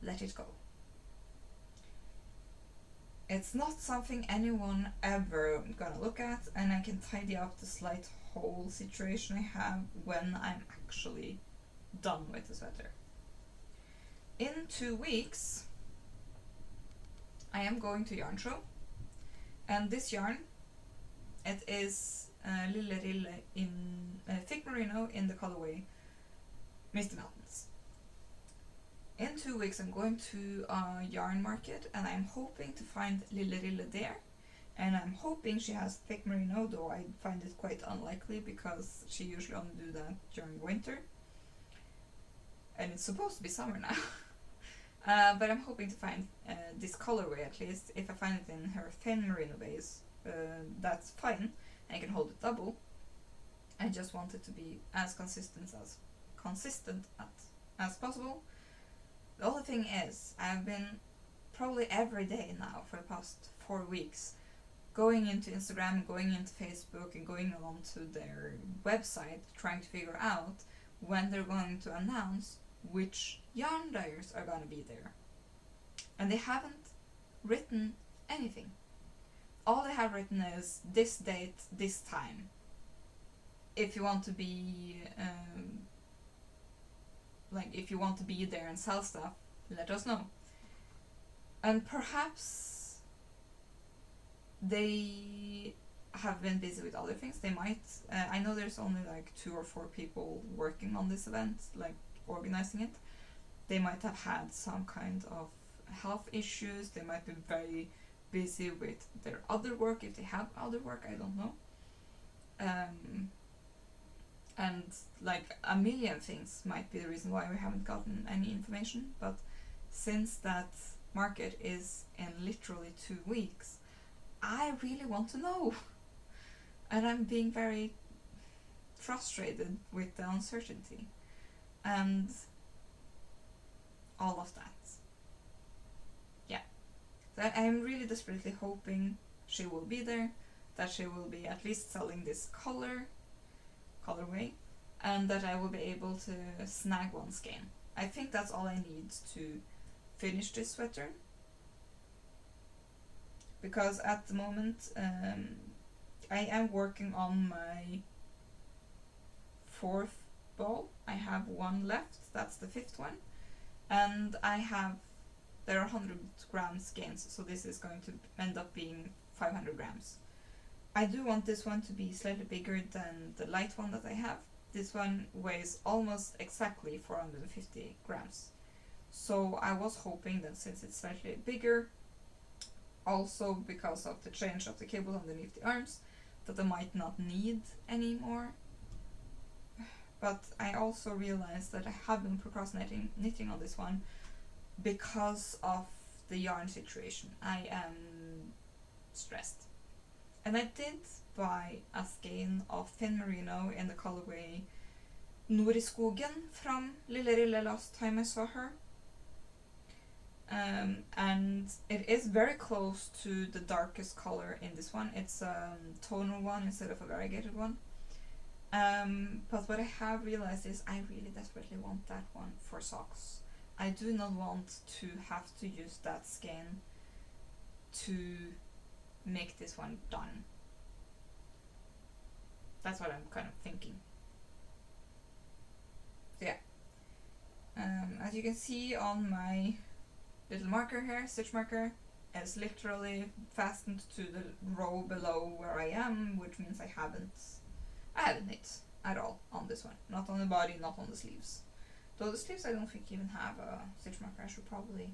let it go. It's not something anyone ever gonna look at, and I can tidy up the slight hole situation I have when I'm actually done with the sweater. In 2 weeks, I am going to yarn show, and this yarn, it is Lille Rille in thick merino in the colorway Misty Mountains. In 2 weeks I'm going to a yarn market, and I'm hoping to find Lille Rille there, and I'm hoping she has thick merino, though I find it quite unlikely because she usually only do that during winter, and it's supposed to be summer now. But I'm hoping to find this colorway at least. If I find it in her thin merino base, that's fine, and I can hold it double. I just want it to be as consistent as possible. The only thing is, I've been probably every day now for the past 4 weeks going into Instagram, going into Facebook, and going onto their website trying to figure out when they're going to announce which yarn dyers are going to be there. And they haven't written anything. All they have written is this date, this time. If you want to be if you want to be there and sell stuff, let us know. And perhaps they have been busy with other things. They might, I know there's only like 2 or 4 people working on this event, like organizing it. They might have had some kind of health issues. They might be very busy with their other work, if they have other work, I don't know. And like a million things might be the reason why we haven't gotten any information, but since that market is in literally 2 weeks, I really want to know. And I'm being very frustrated with the uncertainty and all of that. Yeah. So I'm really desperately hoping she will be there, that she will be at least selling this colorway, and that I will be able to snag one skein. I think that's all I need to finish this sweater, because at the moment I am working on my 4th ball. I have 1 left, that's the 5th one, and there are 100 gram skeins, so this is going to end up being 500 grams. I do want this one to be slightly bigger than the light one that I have. This one weighs almost exactly 450 grams. So I was hoping that since it's slightly bigger, Also because of the change of the cable underneath the arms, that I might not need anymore. But I also realized that I have been procrastinating knitting on this one because of the yarn situation. I am stressed. And I did buy a skein of thin merino in the colorway Nord i skogen from Lille Rille last time I saw her. And it is very close to the darkest color in this one. It's a tonal one instead of a variegated one. But what I have realized is I really desperately want that one for socks. I do not want to have to use that skein to make this one done. That's what I'm kind of thinking. So yeah. As you can see on my little marker here, stitch marker, is literally fastened to the row below where I am, which means I haven't knit at all on this one. Not on the body, not on the sleeves. Though the sleeves I don't think even have a stitch marker. I should probably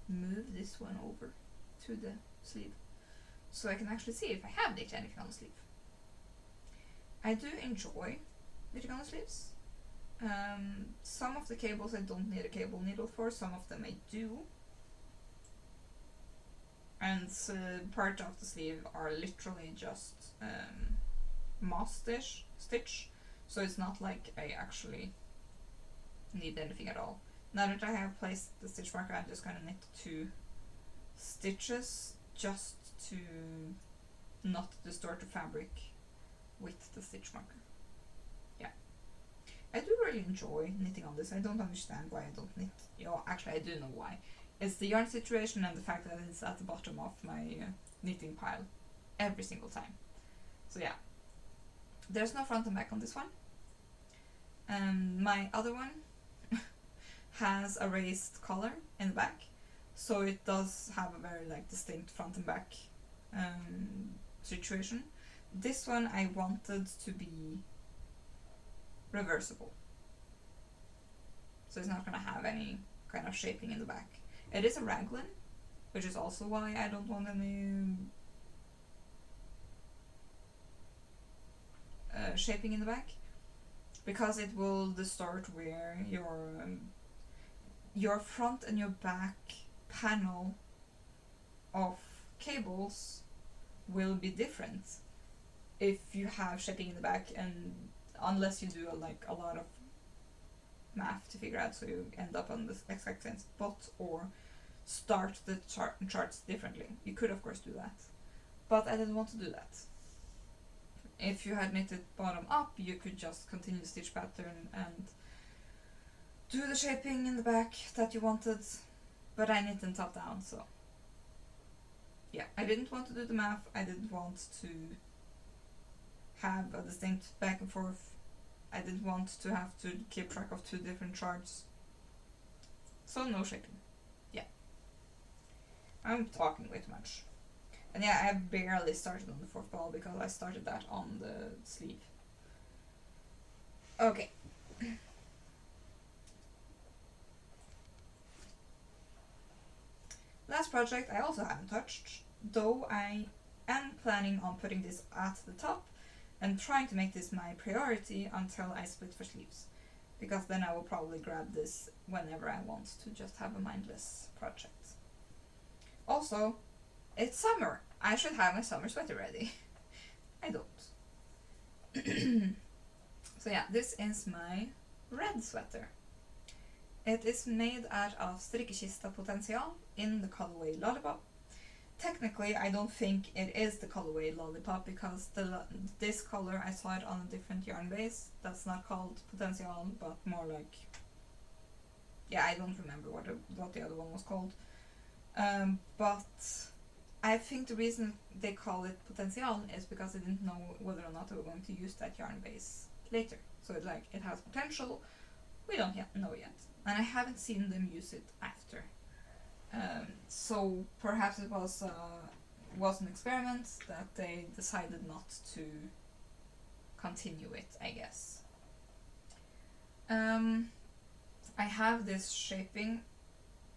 move this one over to the sleeve so I can actually see if I have knit anything on the sleeve. I do enjoy knitting on the sleeves. Some of the cables I don't need a cable needle for, some of them I do. And part of the sleeve are literally just moss stitch, so it's not like I actually need anything at all. Now that I have placed the stitch marker, I'm just gonna knit 2 stitches just to not distort the fabric with the stitch marker. Yeah. I do really enjoy knitting on this. I don't understand why I don't knit. Actually I do know why. It's the yarn situation and the fact that it's at the bottom of my knitting pile every single time. So yeah. There's no front and back on this one. My other one has a raised collar in the back, so it does have a very distinct front and back situation. This one I wanted to be reversible, so it's not going to have any kind of shaping in the back. It is a raglan, which is also why I don't want any shaping in the back, because it will distort where your front and your back panel of cables will be different if you have shaping in the back, and unless you do a lot of math to figure out so you end up on the exact same spot, or start the charts differently. You could of course do that, but I didn't want to do that. If you had knitted bottom up, you could just continue the stitch pattern and do the shaping in the back that you wanted, but I knitted top down, so yeah, I didn't want to do the math. I didn't want to have a distinct back and forth. I didn't want to have to keep track of 2 different charts, so no shaping. Yeah, I'm talking way too much. And yeah, I barely started on the 4th ball because I started that on the sleeve. Okay. Last project I also haven't touched, though I am planning on putting this at the top and trying to make this my priority until I split for sleeves, because then I will probably grab this whenever I want to just have a mindless project. Also, it's summer. I should have my summer sweater ready. I don't. So yeah, this is my red sweater. It is made out of Strikketante Potential in the colorway Lollipop. Technically, I don't think it is the colorway Lollipop, because this color I saw it on a different yarn base that's not called Potential, but more like, yeah, I don't remember what the other one was called. But I think the reason they call it Potential is because they didn't know whether or not they were going to use that yarn base later. So it has potential. We don't yet know yet, and I haven't seen them use it after. So perhaps it was an experiment that they decided not to continue it, I guess. I have this shaping.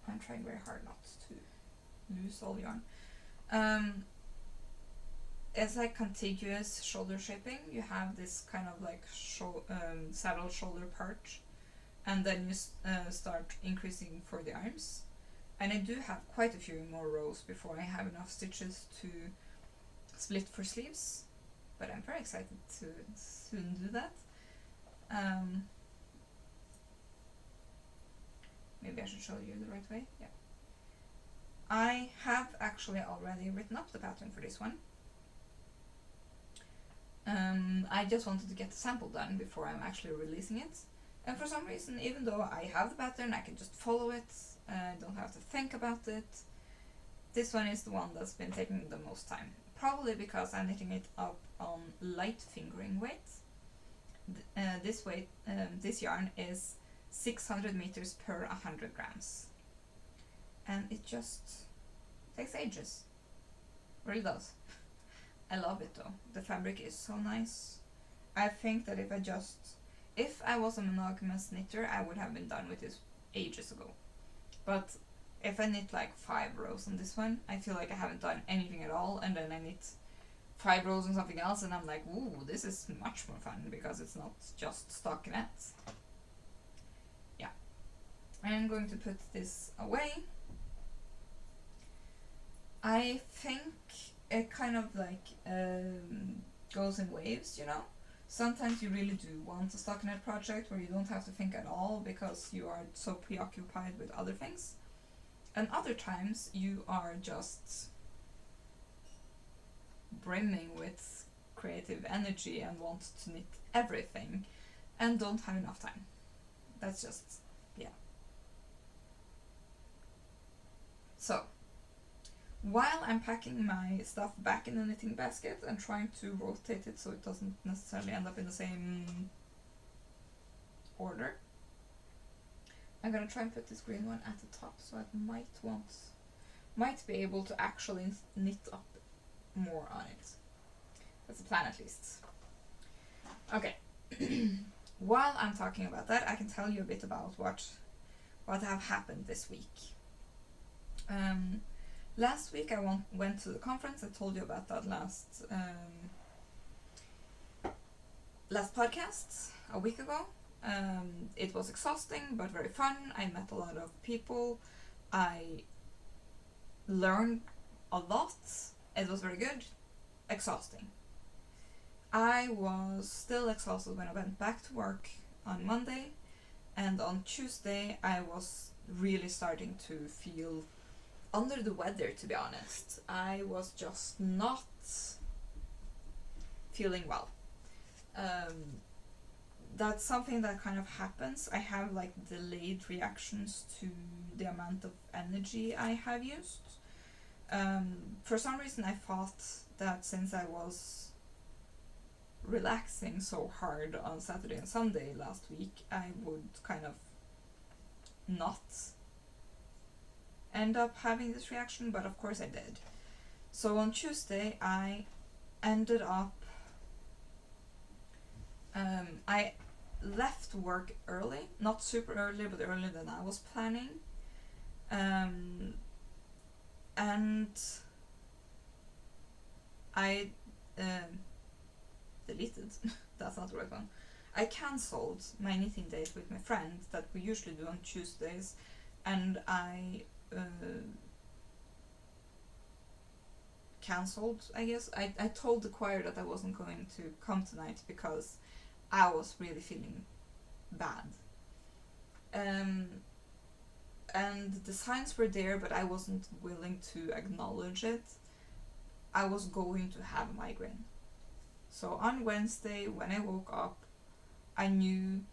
I'm trying very hard not to lose all yarn. Um, it's like contiguous shoulder shaping. You have this kind of like saddle shoulder part, and then you start increasing for the arms. And I do have quite a few more rows before I have enough stitches to split for sleeves, but I'm very excited to soon do that. Maybe I should show you the right way. Yeah. I have actually already written up the pattern for this one. I just wanted to get the sample done before I'm actually releasing it. And for some reason, even though I have the pattern, I can just follow it. I don't have to think about it. This one is the one that's been taking the most time. Probably because I'm knitting it up on light fingering weight. This yarn is 600 meters per 100 grams. And it just takes ages. Really does. I love it though. The fabric is so nice. I think that if I was a monogamous knitter, I would have been done with this ages ago. But if I knit like 5 rows on this one, I feel like I haven't done anything at all, and then I knit 5 rows on something else, and I'm like, ooh, this is much more fun because it's not just stockinette. Yeah. I'm going to put this away. I think it kind of like goes in waves, you know? Sometimes you really do want a stockinette project where you don't have to think at all because you are so preoccupied with other things. And other times you are just brimming with creative energy and want to knit everything and don't have enough time. That's just, yeah. So, while I'm packing my stuff back in the knitting basket and trying to rotate it so it doesn't necessarily end up in the same order, I'm gonna try and put this green one at the top, so I might be able to actually knit up more on it. That's the plan at least. Okay. While I'm talking about that, I can tell you a bit about what have happened this week. Last week I went to the conference. I told you about that last podcast a week ago. It was exhausting but very fun. I met a lot of people. I learned a lot. It was very good. Exhausting. I was still exhausted when I went back to work on Monday, and on Tuesday I was really starting to feel under the weather, to be honest. I was just not feeling well. That's something that kind of happens. I have like delayed reactions to the amount of energy I have used. For some reason I thought that since I was relaxing so hard on Saturday and Sunday last week, I would kind of not end up having this reaction, but of course I did. So on Tuesday I ended up I left work early, not super early, but earlier than I was planning, and I deleted that's not the right one. I cancelled my knitting date with my friend that we usually do on Tuesdays, and I cancelled, I guess. I told the choir that I wasn't going to come tonight because I was really feeling bad. And the signs were there, but I wasn't willing to acknowledge it. I was going to have a migraine. So on Wednesday, when I woke up, I knew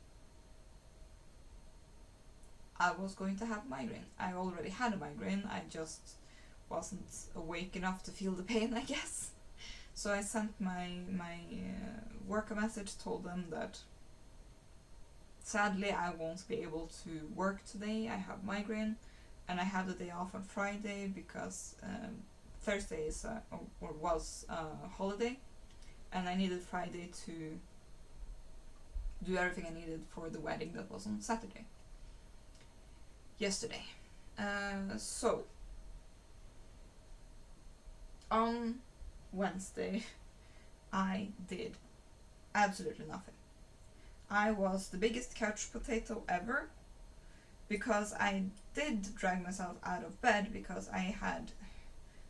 I was going to have a migraine. I already had a migraine, I just wasn't awake enough to feel the pain, I guess. So I sent my work a message, told them that sadly I won't be able to work today, I have migraine, and I have the day off on Friday because Thursday is was a holiday, and I needed Friday to do everything I needed for the wedding that was on Saturday. Yesterday. So On Wednesday, I did absolutely nothing. I was the biggest couch potato ever, because I did drag myself out of bed because I had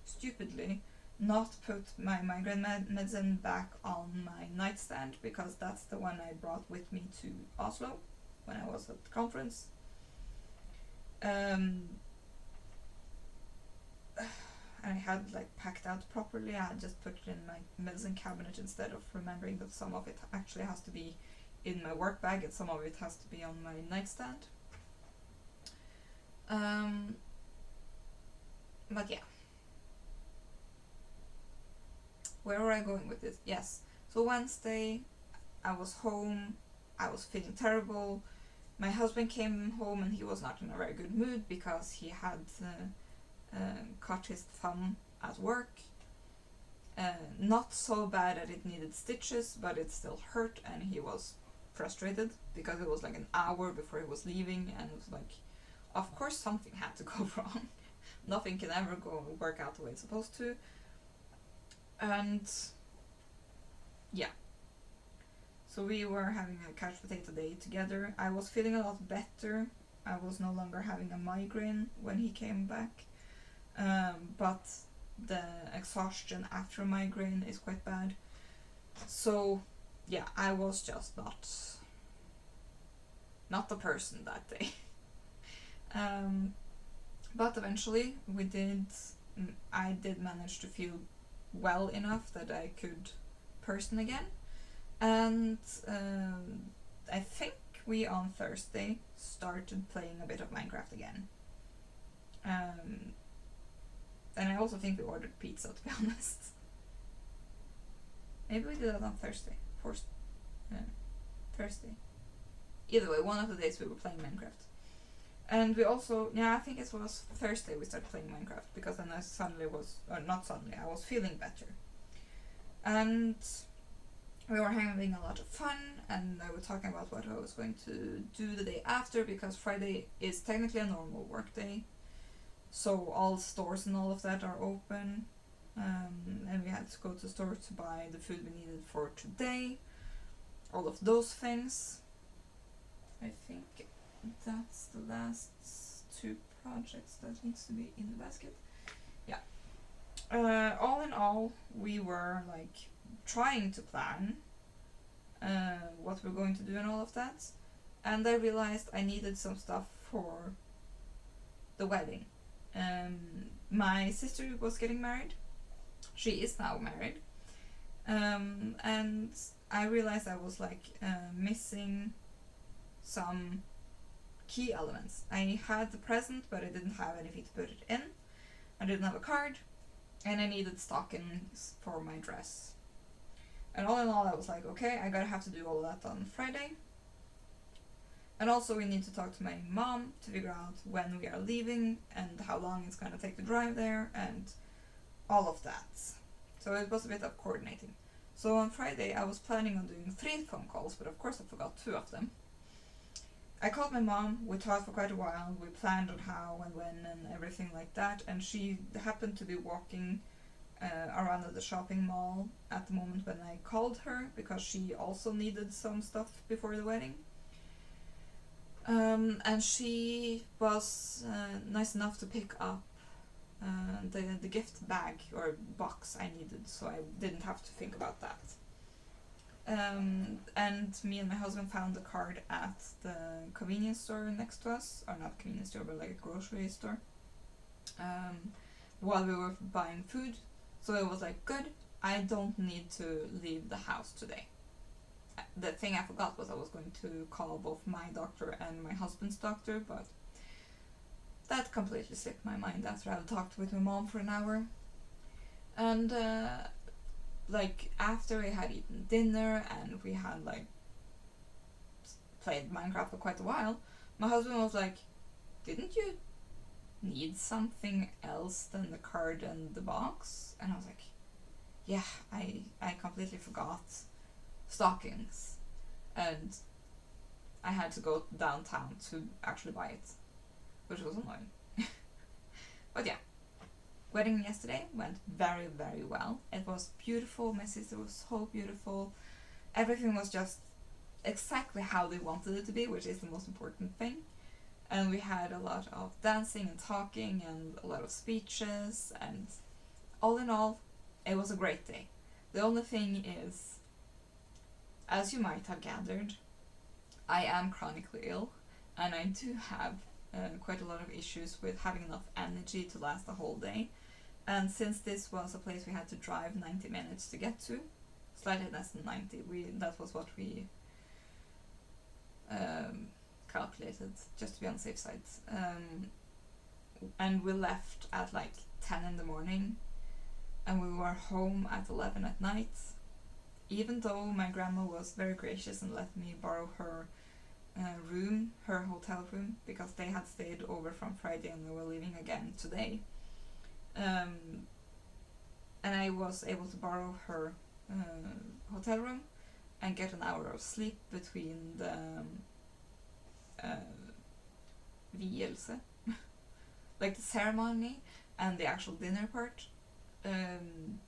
stupidly not put my migraine medicine back on my nightstand, because that's the one I brought with me to Oslo when I was at the conference. And I had like packed out properly. I had just put it in my medicine cabinet instead of remembering that some of it actually has to be in my work bag and some of it has to be on my nightstand. But yeah. Where were I going with this? Yes. So Wednesday, I was home. I was feeling terrible. My husband came home and he was not in a very good mood because he had cut his thumb at work. Not so bad that it needed stitches, but it still hurt, and he was frustrated because it was like an hour before he was leaving, and it was like, of course something had to go wrong. Nothing can ever work out the way it's supposed to. And yeah, so we were having a couch potato day together. I was feeling a lot better. I was no longer having a migraine when he came back, but the exhaustion after migraine is quite bad. So yeah, I was just not the person that day. But eventually I did manage to feel well enough that I could person again, and I think we on Thursday started playing a bit of Minecraft again. And I also think we ordered pizza, to be honest. Maybe we did that on Thursday. Thursday. Either way, one of the days we were playing Minecraft. And we also, I think it was Thursday we started playing Minecraft, because then I I was feeling better. And we were having a lot of fun, and I was talking about what I was going to do the day after, because Friday is technically a normal work day. So all stores and all of that are open. And we had to go to the store to buy the food we needed for today. All of those things. I think that's the last two projects that needs to be in the basket. Yeah. All in all, we were like trying to plan what we're going to do and all of that. And I realized I needed some stuff for the wedding. My sister was getting married. She is now married. And I realized I was like missing some key elements. I had the present, but I didn't have anything to put it in. I didn't have a card, and I needed stockings for my dress. And all in all, I was like, okay, I gotta have to do all that on Friday. And also we need to talk to my mom to figure out when we are leaving and how long it's gonna take to drive there and all of that. So it was a bit of coordinating. So on Friday I was planning on doing 3 phone calls, but of course I forgot 2 of them. I called my mom, we talked for quite a while, we planned on how and when and everything like that, and she happened to be walking around at the shopping mall at the moment when I called her, because she also needed some stuff before the wedding. And she was nice enough to pick up the gift bag or box I needed, so I didn't have to think about that. And me and my husband found the card at the convenience store next to us, or not convenience store, but like a grocery store, while we were buying food. So it was like, good, I don't need to leave the house today. The thing I forgot was I was going to call both my doctor and my husband's doctor, but that completely slipped my mind after I talked with my mom for an hour. And like after we had eaten dinner and we had like played Minecraft for quite a while, my husband was like, didn't you need something else than the card and the box? And I was like, yeah, I completely forgot stockings, and I had to go downtown to actually buy it, which was annoying. But yeah, wedding yesterday went very, very well. It was beautiful. My sister was so beautiful. Everything was just exactly how they wanted it to be, which is the most important thing. And we had a lot of dancing and talking and a lot of speeches, and all in all, it was a great day. The only thing is, as you might have gathered, I am chronically ill, and I do have quite a lot of issues with having enough energy to last the whole day. And since this was a place we had to drive 90 minutes to get to, slightly less than 90, that was what we calculated, just to be on the safe side. And we left at like 10 in the morning, and we were home at 11 at night, even though my grandma was very gracious and let me borrow her room, her hotel room, because they had stayed over from Friday and they were leaving again today. And I was able to borrow her hotel room and get an hour of sleep between the vielse, like the ceremony, and the actual dinner part, and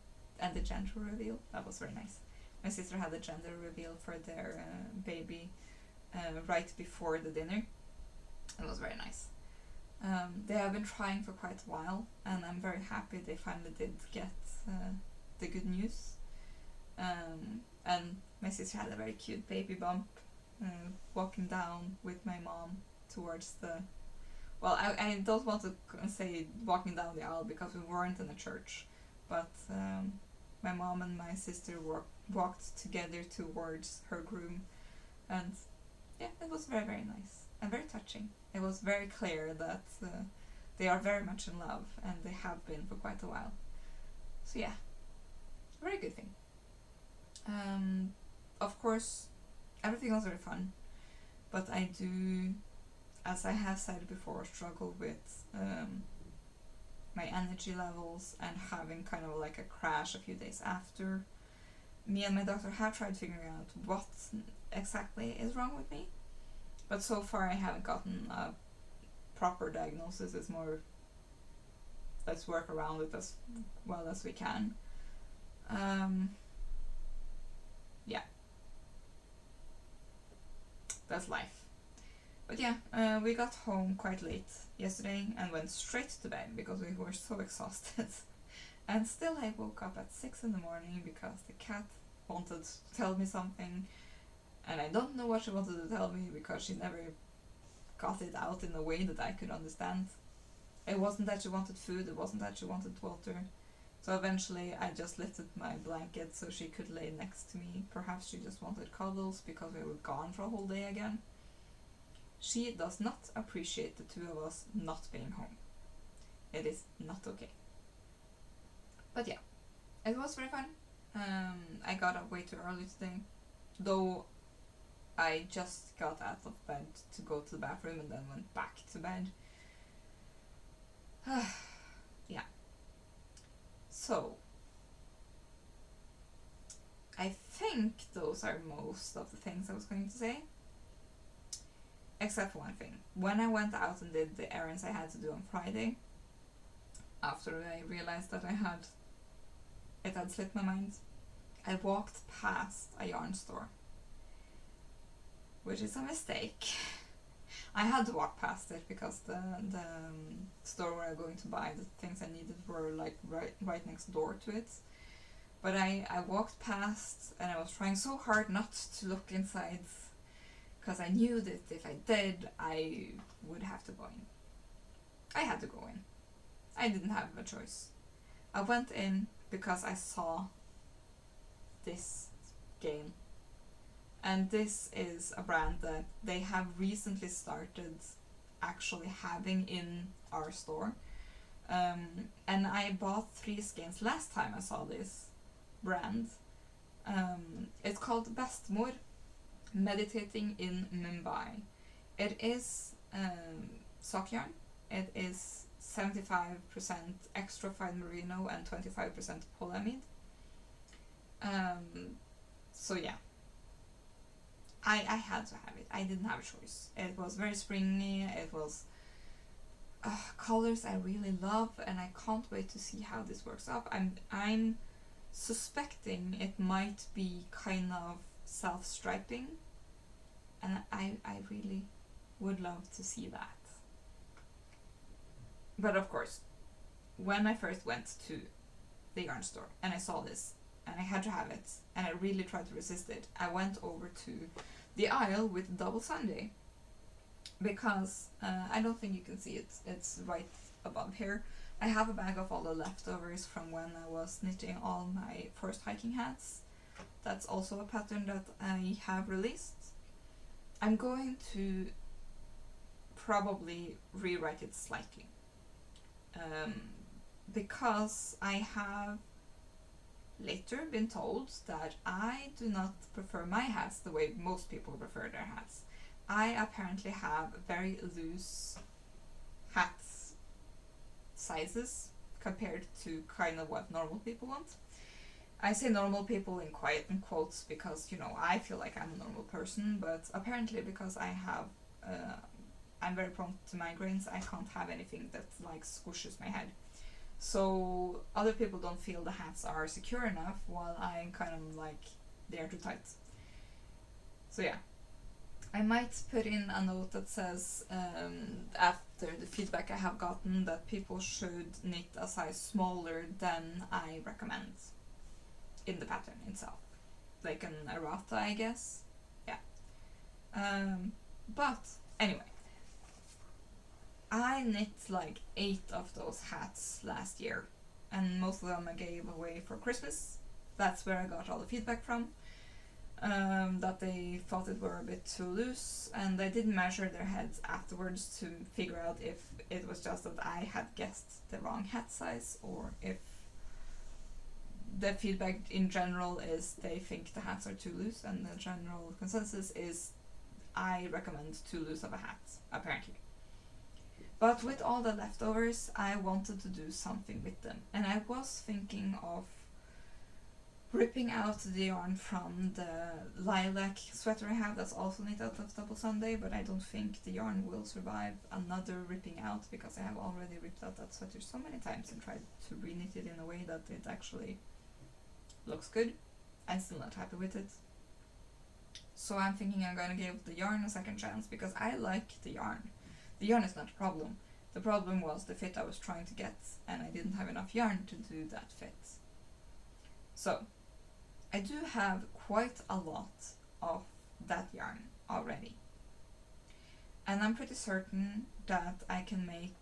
the gender reveal. That was very nice. My sister had a gender reveal for their baby right before the dinner. It was very nice. They have been trying for quite a while, and I'm very happy they finally did get the good news. And my sister had a very cute baby bump walking down with my mom towards the... Well, I don't want to say walking down the aisle because we weren't in a church, but my mom and my sister walked together towards her groom, and yeah, it was very, very nice and very touching. It was very clear that they are very much in love, and they have been for quite a while. So yeah, very good thing. Of course, everything was very fun, but I do, as I have said before, struggle with my energy levels and having kind of like a crash a few days after. Me and my doctor have tried figuring out what exactly is wrong with me, but so far I haven't gotten a proper diagnosis. It's more, let's work around it as well as we can. Yeah, that's life. But yeah, we got home quite late yesterday and went straight to bed because we were so exhausted. And still I woke up at 6 in the morning because the cat wanted to tell me something, and I don't know what she wanted to tell me because she never got it out in a way that I could understand. It wasn't that she wanted food, it wasn't that she wanted water. So eventually I just lifted my blanket so she could lay next to me. Perhaps she just wanted cuddles because we were gone for a whole day again. She does not appreciate the two of us not being home. It is not okay. But yeah, it was very fun. I got up way too early today, though I just got out of bed to go to the bathroom and then went back to bed. Yeah. So, I think those are most of the things I was going to say. Except for one thing. When I went out and did the errands I had to do on Friday, after I realized that it had slipped my mind, I walked past a yarn store, which is a mistake. I had to walk past it because the store where I'm going to buy the things I needed were like right next door to it. But I walked past and I was trying so hard not to look inside because I knew that if I did, I would have to go in. I had to go in. I didn't have a choice. I went in because I saw this game. And this is a brand that they have recently started actually having in our store. And I bought 3 skeins last time I saw this brand. It's called Bestemor, Meditating in Mumbai. It is sock yarn. It is 75% extra fine merino and 25% polyamide. So yeah, I had to have it. I didn't have a choice. It was very springy. It was colors I really love, and I can't wait to see how this works out. I'm suspecting it might be kind of self-striping, and I really would love to see that. But of course, when I first went to the yarn store and I saw this and I had to have it and I really tried to resist it, I went over to the aisle with double Sunday, because I don't think you can see it, it's right above here. I have a bag of all the leftovers from when I was knitting all my first hiking hats. That's also a pattern that I have released. I'm going to probably rewrite it slightly, because I have later been told that I do not prefer my hats the way most people prefer their hats. I apparently have very loose hats sizes compared to kind of what normal people want. I say normal people in quotes because, you know, I feel like I'm a normal person, but apparently because I have I'm very prone to migraines, I can't have anything that like squishes my head. So other people don't feel the hats are secure enough, while I'm kind of like, they're too tight. So yeah, I might put in a note that says, after the feedback I have gotten, that people should knit a size smaller than I recommend in the pattern itself. Like an errata, I guess. Yeah. But anyway, I knit like 8 of those hats last year, and most of them I gave away for Christmas. That's where I got all the feedback from, that they thought it were a bit too loose, and they did measure their heads afterwards to figure out if it was just that I had guessed the wrong hat size, or if the feedback in general is they think the hats are too loose, and the general consensus is I recommend too loose of a hat, apparently. But with all the leftovers, I wanted to do something with them, and I was thinking of ripping out the yarn from the lilac sweater I have that's also knit out of double Sunday, but I don't think the yarn will survive another ripping out, because I have already ripped out that sweater so many times and tried to re-knit it in a way that it actually looks good. I'm still not happy with it. So I'm thinking I'm gonna give the yarn a second chance, because I like the yarn. The yarn is not a problem. The problem was the fit I was trying to get, and I didn't have enough yarn to do that fit. So, I do have quite a lot of that yarn already. And I'm pretty certain that I can make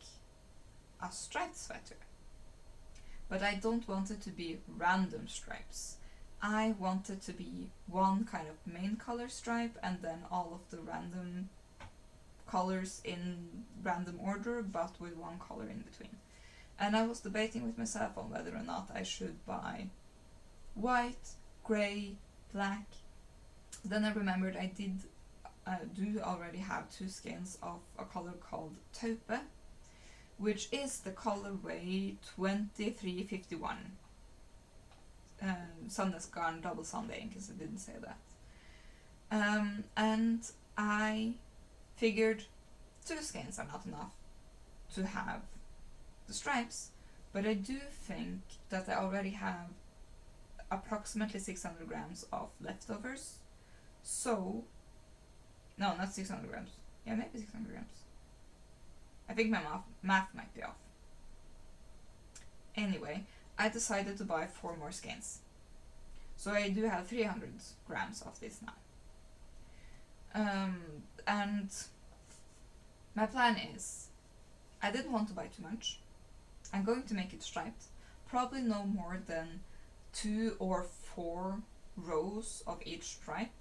a striped sweater. But I don't want it to be random stripes. I want it to be one kind of main color stripe, and then all of the random colors in random order, but with one color in between. And I was debating with myself on whether or not I should buy white, grey, black. Then I remembered I do already have 2 skeins of a color called taupe, which is the colorway 2351. Sandnes Garn double Sunday, in case I didn't say that. And I figured 2 skeins are not enough to have the stripes, but I do think that I already have approximately 600 grams of leftovers. So, no, not 600 grams. Yeah, maybe 600 grams. I think my math might be off. Anyway, I decided to buy 4 more skeins. So I do have 300 grams of this now. And my plan is, I didn't want to buy too much. I'm going to make it striped. Probably no more than 2 or 4 rows of each stripe,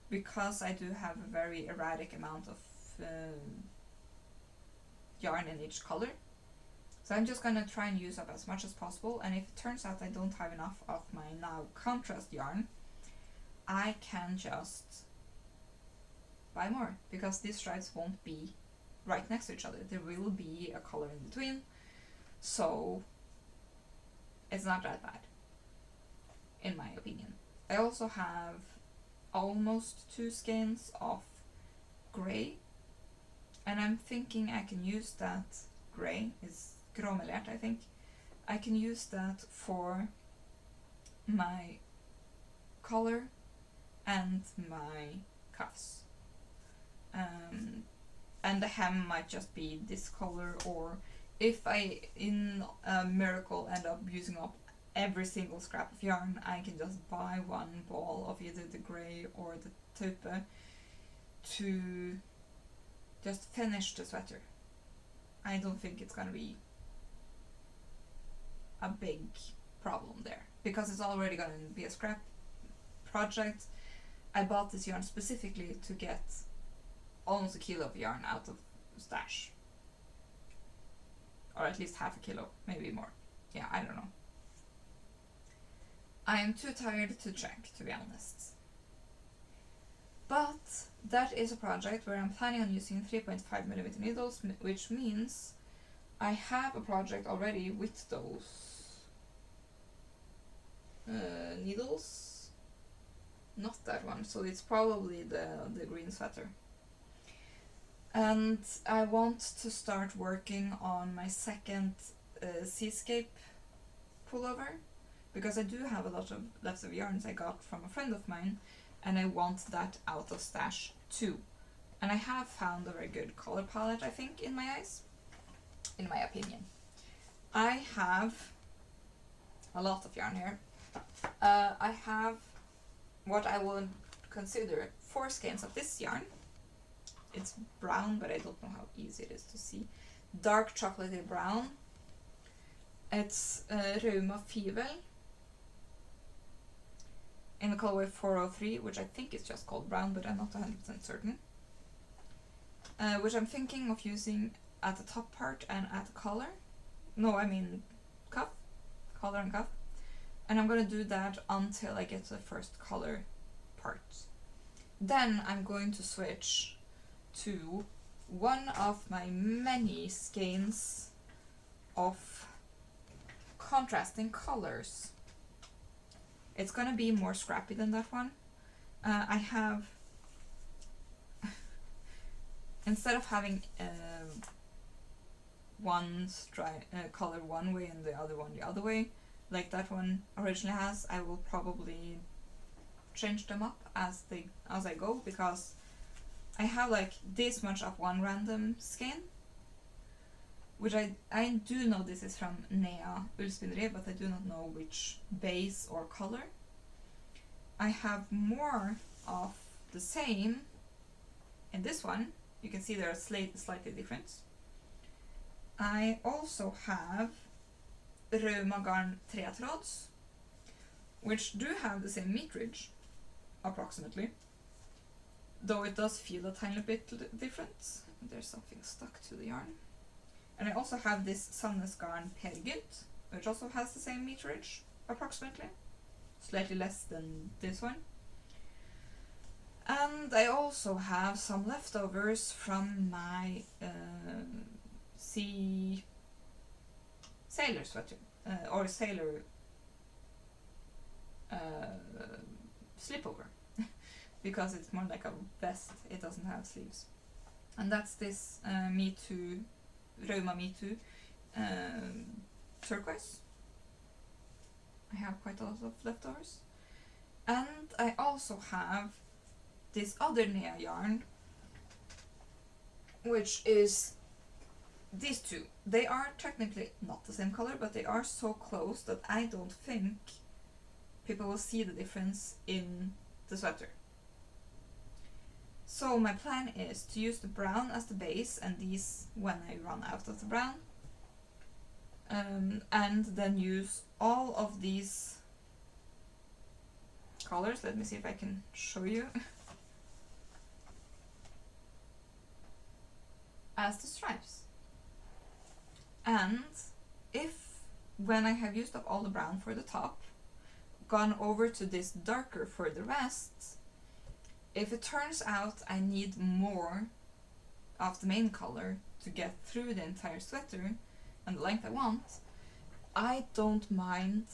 because I do have a very erratic amount of yarn in each color. So I'm just gonna try and use up as much as possible, and if it turns out I don't have enough of my now contrast yarn, I can just buy more, because these stripes won't be right next to each other. There will be a color in between, so it's not that bad, in my opinion. I also have almost 2 skeins of grey, and I'm thinking I can use that grey, is Melert, I think. I can use that for my collar and my cuffs. And the hem might just be this color, or if I in a miracle end up using up every single scrap of yarn, I can just buy one ball of either the grey or the taupe to just finish the sweater. I don't think it's gonna be a big problem there, because it's already gonna be a scrap project. I bought this yarn specifically to get almost a kilo of yarn out of stash. Or at least half a kilo, maybe more. Yeah, I don't know. I am too tired to check, to be honest. But that is a project where I'm planning on using 3.5mm needles, which means I have a project already with those needles. Not that one, so it's probably the green sweater. And I want to start working on my second seascape pullover, because I do have a lot of lots of yarns I got from a friend of mine, and I want that out of stash too. And I have found a very good color palette, I think, in my eyes, in my opinion. I have a lot of yarn here. I have what I would consider 4 skeins of this yarn. It's brown, but I don't know how easy it is to see. Dark chocolatey brown. It's Rødfarget in the colorway 403, which I think is just called brown, but I'm not 100% certain. Which I'm thinking of using at the top part and at the collar. No, I mean cuff. Collar and cuff. And I'm gonna do that until I get to the first collar part. Then I'm going to switch to one of my many skeins of contrasting colors. It's gonna be more scrappy than that one. I have, instead of having one color one way and the other one the other way, like that one originally has, I will probably change them up as I go, because I have like this much of one random skein, which I do know this is from Nea Ullspinneri, but I do not know which base or color. I have more of the same in this one. You can see they're slightly different. I also have Ullgarn 3 tråds, which do have the same meterage, approximately. Though it does feel a tiny bit different. There's something stuck to the yarn. And I also have this Garn Pergynt, which also has the same meterage, approximately. Slightly less than this one. And I also have some leftovers from my sailor sweater, or sailor slipover, because it's more like a vest, it doesn't have sleeves. And that's this Me Too, Rauma Me Too turquoise. I have quite a lot of leftovers. And I also have this other Nea yarn, which is these two. They are technically not the same color, but they are so close that I don't think people will see the difference in the sweater. So my plan is to use the brown as the base, and these when I run out of the brown, and then use all of these colors. Let me see if I can show you. As the stripes. And if, when I have used up all the brown for the top, gone over to this darker for the rest, if it turns out I need more of the main color to get through the entire sweater and the length I want, I don't mind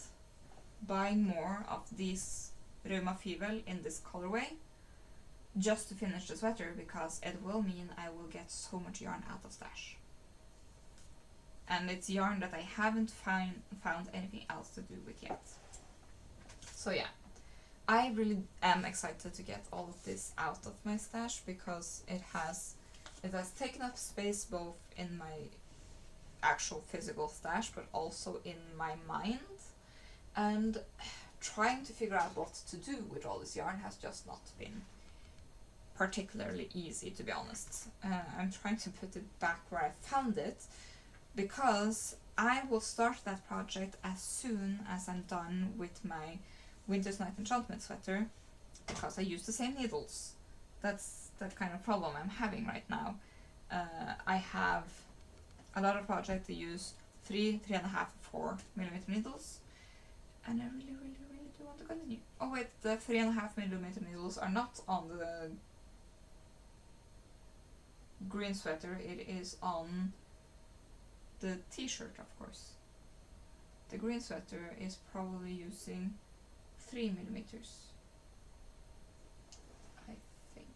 buying more of these Rødfarget in this colorway just to finish the sweater, because it will mean I will get so much yarn out of stash. and it's yarn that I haven't found anything else to do with yet. So yeah, I really am excited to get all of this out of my stash because it has taken up space both in my actual physical stash but also in my mind, and trying to figure out what to do with all this yarn has just not been particularly easy, to be honest. I'm trying to put it back where I found it because I will start that project as soon as I'm done with my Winter's Night Enchantment sweater, because I use the same needles. That's the kind of problem I'm having right now. I have a lot of projects that use 3.5, 4 millimeter needles, and I really do want to continue. Oh wait, the 3.5 millimeter needles are not on the green sweater, it is on the t-shirt, of course. The green sweater is probably using 3 millimeters, I think.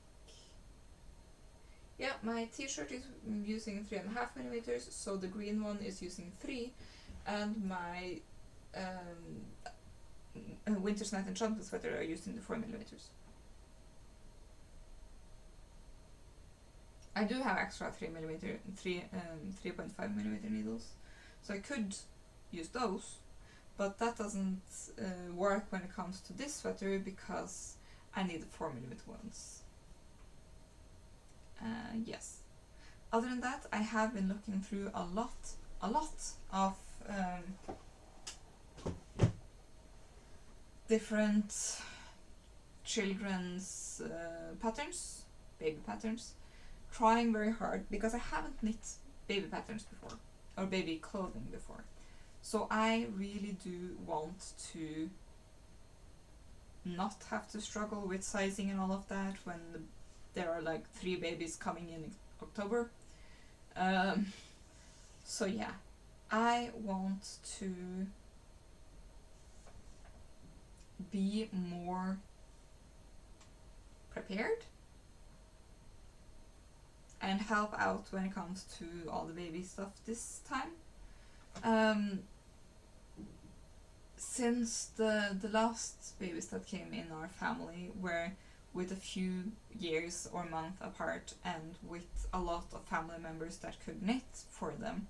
Yeah, my t-shirt is using 3.5 millimeters, so the green one is using 3, and my Winter's Night Enchantment sweater are using the 4 millimeters. I do have extra 3.5 millimeter needles, so I could use those, but that doesn't work when it comes to this sweater because I need the 4 millimeter ones. Yes. Other than that, I have been looking through a lot of different children's patterns, baby patterns, trying very hard because I haven't knit baby patterns before, or baby clothing before. So I really do want to not have to struggle with sizing and all of that when there are like 3 babies coming in October. So yeah, I want to be more prepared and help out when it comes to all the baby stuff this time. Since the last babies that came in our family were with a few years or months apart and with a lot of family members that could knit for them,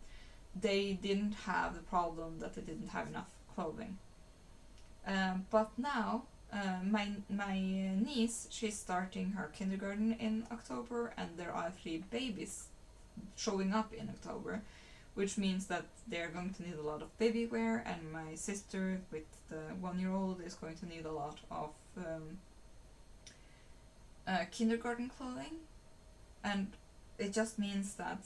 they didn't have the problem that they didn't have enough clothing. But now, my niece, she's starting her kindergarten in October, and there are 3 babies showing up in October, which means that they're going to need a lot of baby wear, and my sister with the 1-year-old is going to need a lot of kindergarten clothing, and it just means that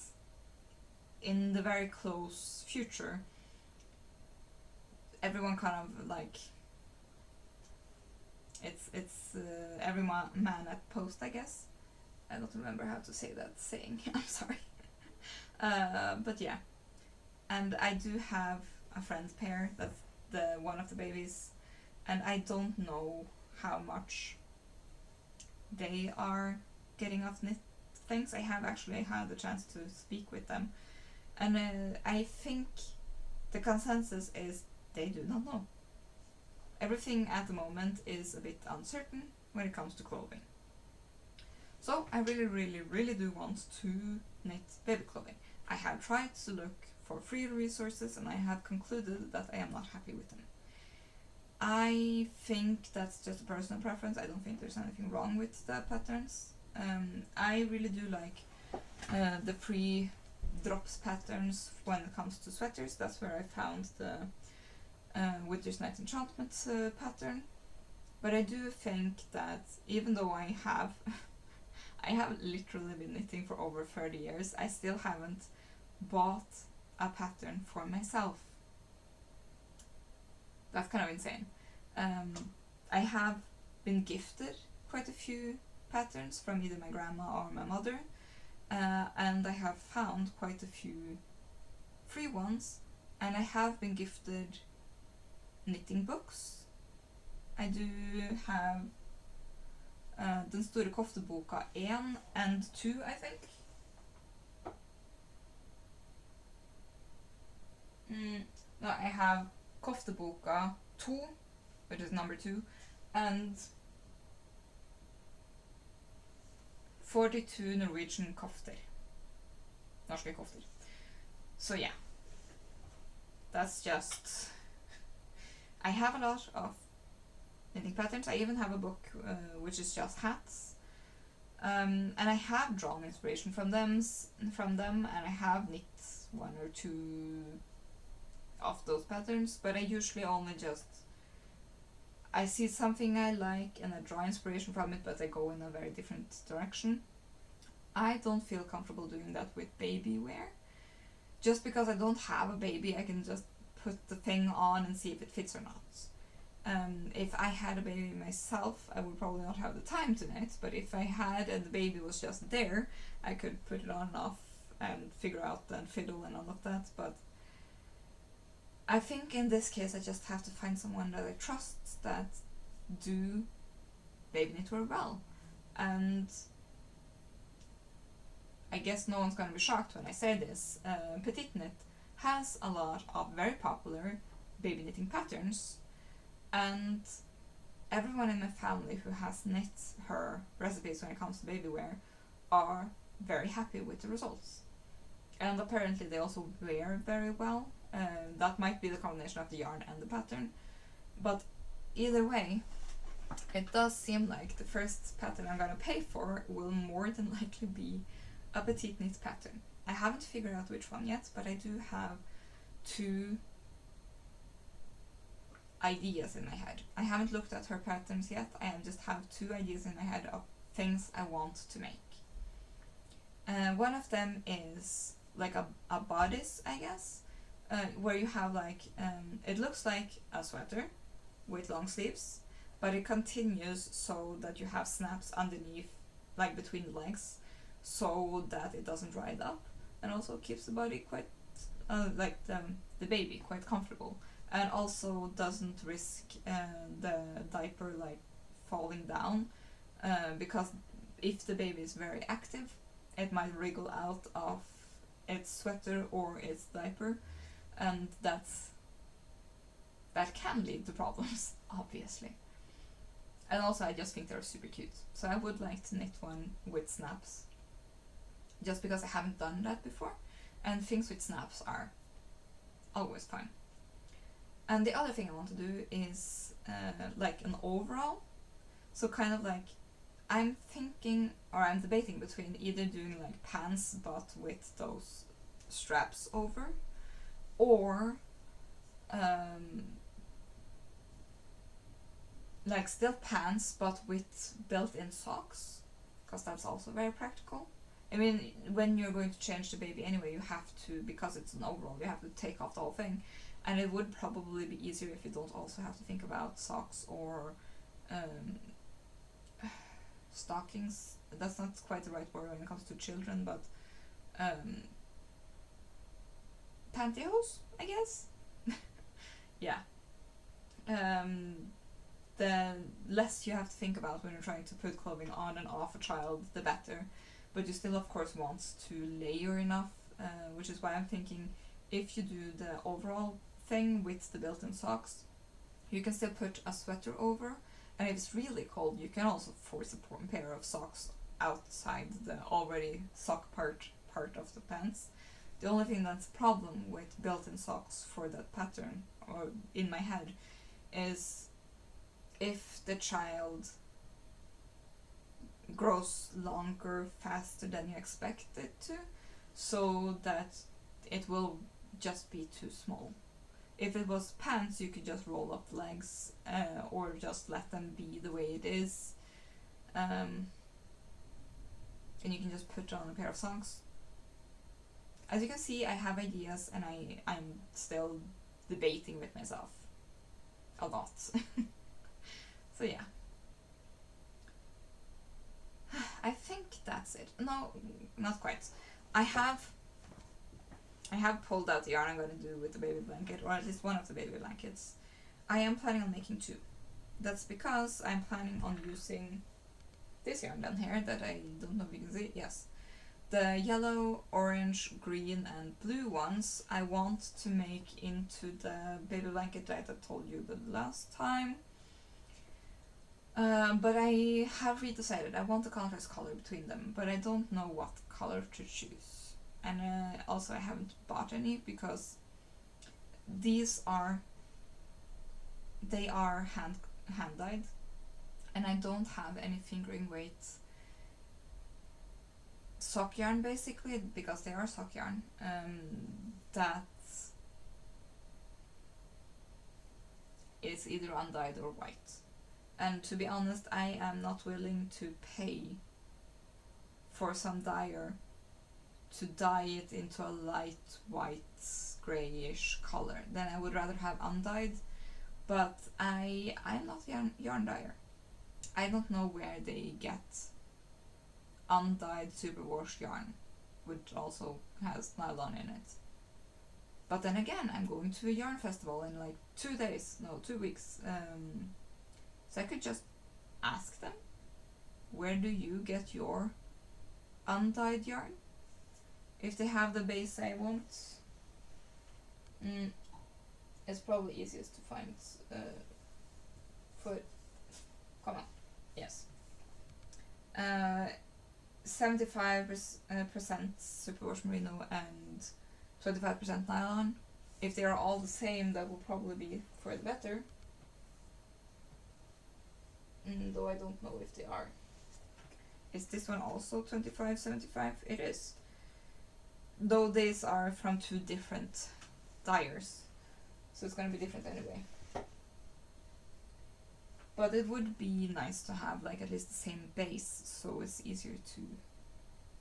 in the very close future, everyone kind of like, it's every man at post, I guess. I don't remember how to say that saying. I'm sorry. But yeah, and I do have a friend pair that's one of the babies, and I don't know how much they are getting off knit things. I have actually had the chance to speak with them, and I think the consensus is they do not know. Everything at the moment is a bit uncertain when it comes to clothing. So I really do want to knit baby clothing. I have tried to look for free resources, and I have concluded that I am not happy with them. I think that's just a personal preference. I don't think there's anything wrong with the patterns. I really do like the free drops patterns when it comes to sweaters. That's where I found the Winter's Night Enchantment pattern. But I do think that even though I have literally been knitting for over 30 years, I still haven't bought a pattern for myself. That's kind of insane. I have been gifted quite a few patterns from either my grandma or my mother, and I have found quite a few free ones, and I have been gifted knitting books. I do have Den store kofteboka 1 and 2, I think. No, I have Kofteboka 2, which is number 2, and 42 Norwegian kofter. Norske kofter. So yeah, that's just... I have a lot of knitting patterns. I even have a book which is just hats. And I have drawn inspiration from them, and I have knit 1 or 2 of those patterns, but I usually only just... I see something I like and I draw inspiration from it, but I go in a very different direction. I don't feel comfortable doing that with baby wear. Just because I don't have a baby, I can just put the thing on and see if it fits or not. If I had a baby myself, I would probably not have the time to knit, but if I had and the baby was just there, I could put it on and off and figure out and fiddle and all of that. But I think in this case I just have to find someone that I trust that do baby knitwear well. And I guess no one's going to be shocked when I say this. Petit Knit has a lot of very popular baby knitting patterns, and everyone in my family who has knit her recipes when it comes to baby wear are very happy with the results. And apparently they also wear very well. That might be the combination of the yarn and the pattern. But either way, it does seem like the first pattern I'm going to pay for will more than likely be a Petit Knit pattern. I haven't figured out which one yet, but I do have 2 ideas in my head. I haven't looked at her patterns yet. I just have 2 ideas in my head of things I want to make. One of them is like a bodice, I guess, where you have like, it looks like a sweater with long sleeves, but it continues so that you have snaps underneath, like between the legs, so that it doesn't ride up, and also keeps the body quite, like the baby, quite comfortable, and also doesn't risk the diaper like falling down, because if the baby is very active, it might wriggle out of its sweater or its diaper, and that can lead to problems, obviously. And also I just think they're super cute, so I would like to knit one with snaps, just because I haven't done that before, and things with snaps are always fun. And the other thing I want to do is like an overall, so kind of like, I'm thinking, or I'm debating between either doing like pants but with those straps over, or like still pants but with built-in socks, because that's also very practical. I mean, when you're going to change the baby anyway, you have to, because it's an overall, you have to take off the whole thing, and it would probably be easier if you don't also have to think about socks or stockings. That's not quite the right word when it comes to children, but pantyhose, I guess. Yeah. The less you have to think about when you're trying to put clothing on and off a child, the better. But you still, of course, want to layer enough, which is why I'm thinking if you do the overall thing with the built-in socks, you can still put a sweater over, and if it's really cold, you can also force a pair of socks outside the already sock part of the pants. The only thing that's a problem with built-in socks for that pattern, or in my head, is if the child grows longer faster than you expect it to, so that it will just be too small. If it was pants, you could just roll up the legs, or just let them be the way it is, and you can just put on a pair of socks. As you can see, I have ideas, and I'm still debating with myself a lot. So yeah, I think that's it. No, not quite. I have pulled out the yarn I'm going to do with the baby blanket, or at least one of the baby blankets. I am planning on making 2. That's because I'm planning on using this yarn down here that I don't know if you can see. Yes. the yellow, orange, green and blue ones I want to make into the baby blanket that I told you the last time. But I have redecided. I want a contrast color between them, but I don't know what color to choose. And also I haven't bought any because they are hand dyed, and I don't have any fingering weight sock yarn basically, because they are sock yarn, that is either undyed or white. And to be honest, I am not willing to pay for some dyer to dye it into a light white grayish color. Then I would rather have undyed, but I'm not yarn dyer. I don't know where they get undyed superwash yarn, which also has nylon in it. But then again, I'm going to a yarn festival in like 2 weeks. So I could just ask them, where do you get your undyed yarn? If they have the base I want, it's probably easiest to find come on, yes. 75% superwash merino and 25% nylon. If they are all the same, that will probably be for the better. Though I don't know if they are. Is this one also 25-75? It is. Though these are from 2 different dyers, so it's gonna be different anyway. But it would be nice to have like at least the same base, so it's easier to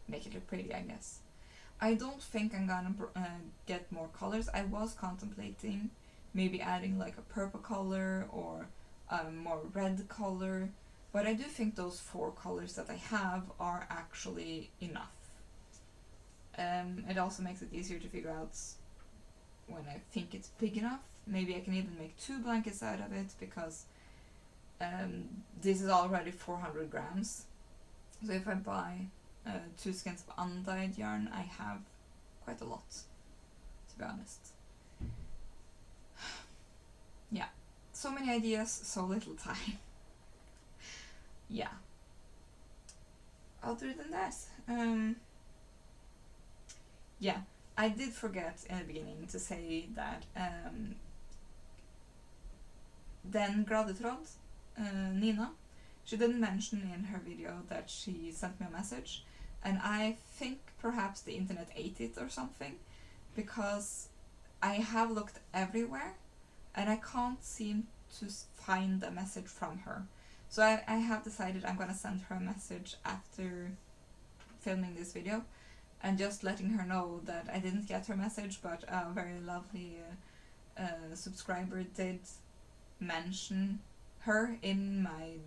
make it look pretty, I guess. I don't think I'm gonna get more colors. I was contemplating maybe adding like a purple color or a more red color, but I do think those 4 colors that I have are actually enough. It also makes it easier to figure out when I think it's big enough. Maybe I can even make 2 blankets out of it, because this is already 400 grams. So if I buy 2 skeins of undyed yarn, I have quite a lot, to be honest. Yeah, so many ideas, so little time. Yeah. Other than that, yeah, I did forget in the beginning to say that den glade tråd, Nina, she didn't mention in her video that she sent me a message, and I think perhaps the internet ate it or something, because I have looked everywhere and I can't seem to find a message from her. So I have decided I'm gonna send her a message after filming this video and just letting her know that I didn't get her message, but a very lovely subscriber did mention her in my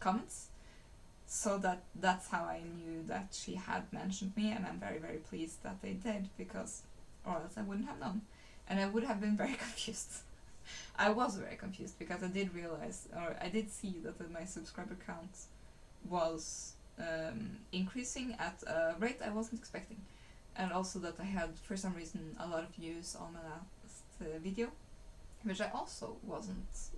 comments, so that's how I knew that she had mentioned me, and I'm very, very pleased that they did, because or else I wouldn't have known, and I would have been very confused. I was very confused because I did realize, or I did see that my subscriber count was increasing at a rate I wasn't expecting, and also that I had for some reason a lot of views on my last video, which I also wasn't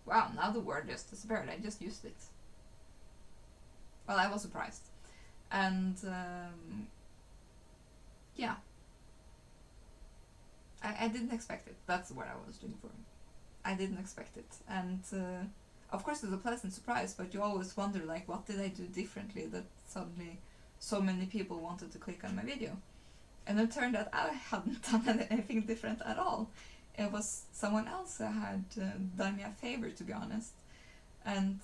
wow, now the word just disappeared, I just used it. Well, I was surprised, and yeah, I didn't expect it. That's what I was doing for. I didn't expect it, and of course it's a pleasant surprise, but you always wonder, like, what did I do differently that suddenly so many people wanted to click on my video? And it turned out I hadn't done anything different at all. It was someone else that had done me a favor, to be honest, and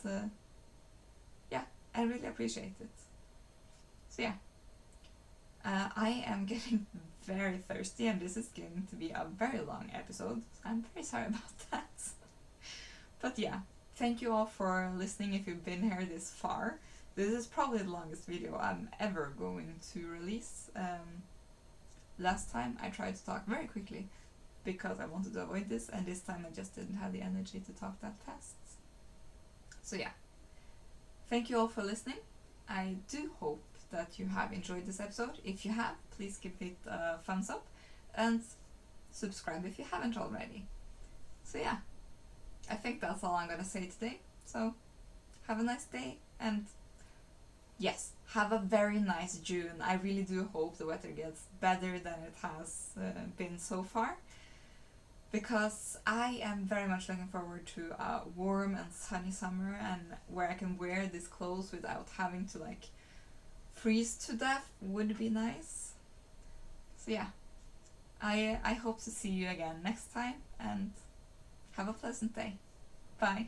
yeah, I really appreciate it. So yeah, I am getting very thirsty, and this is going to be a very long episode. I'm very sorry about that. But yeah, thank you all for listening if you've been here this far. This is probably the longest video I'm ever going to release. Last time I tried to talk very quickly because I wanted to avoid this, and this time I just didn't have the energy to talk that fast. So yeah, thank you all for listening. I do hope that you have enjoyed this episode. If you have, please give it a thumbs up and subscribe if you haven't already. So yeah, I think that's all I'm gonna say today. So have a nice day, and yes, have a very nice June. I really do hope the weather gets better than it has been so far, because I am very much looking forward to a warm and sunny summer, and where I can wear these clothes without having to like freeze to death would be nice. So yeah, I hope to see you again next time, and have a pleasant day. Bye.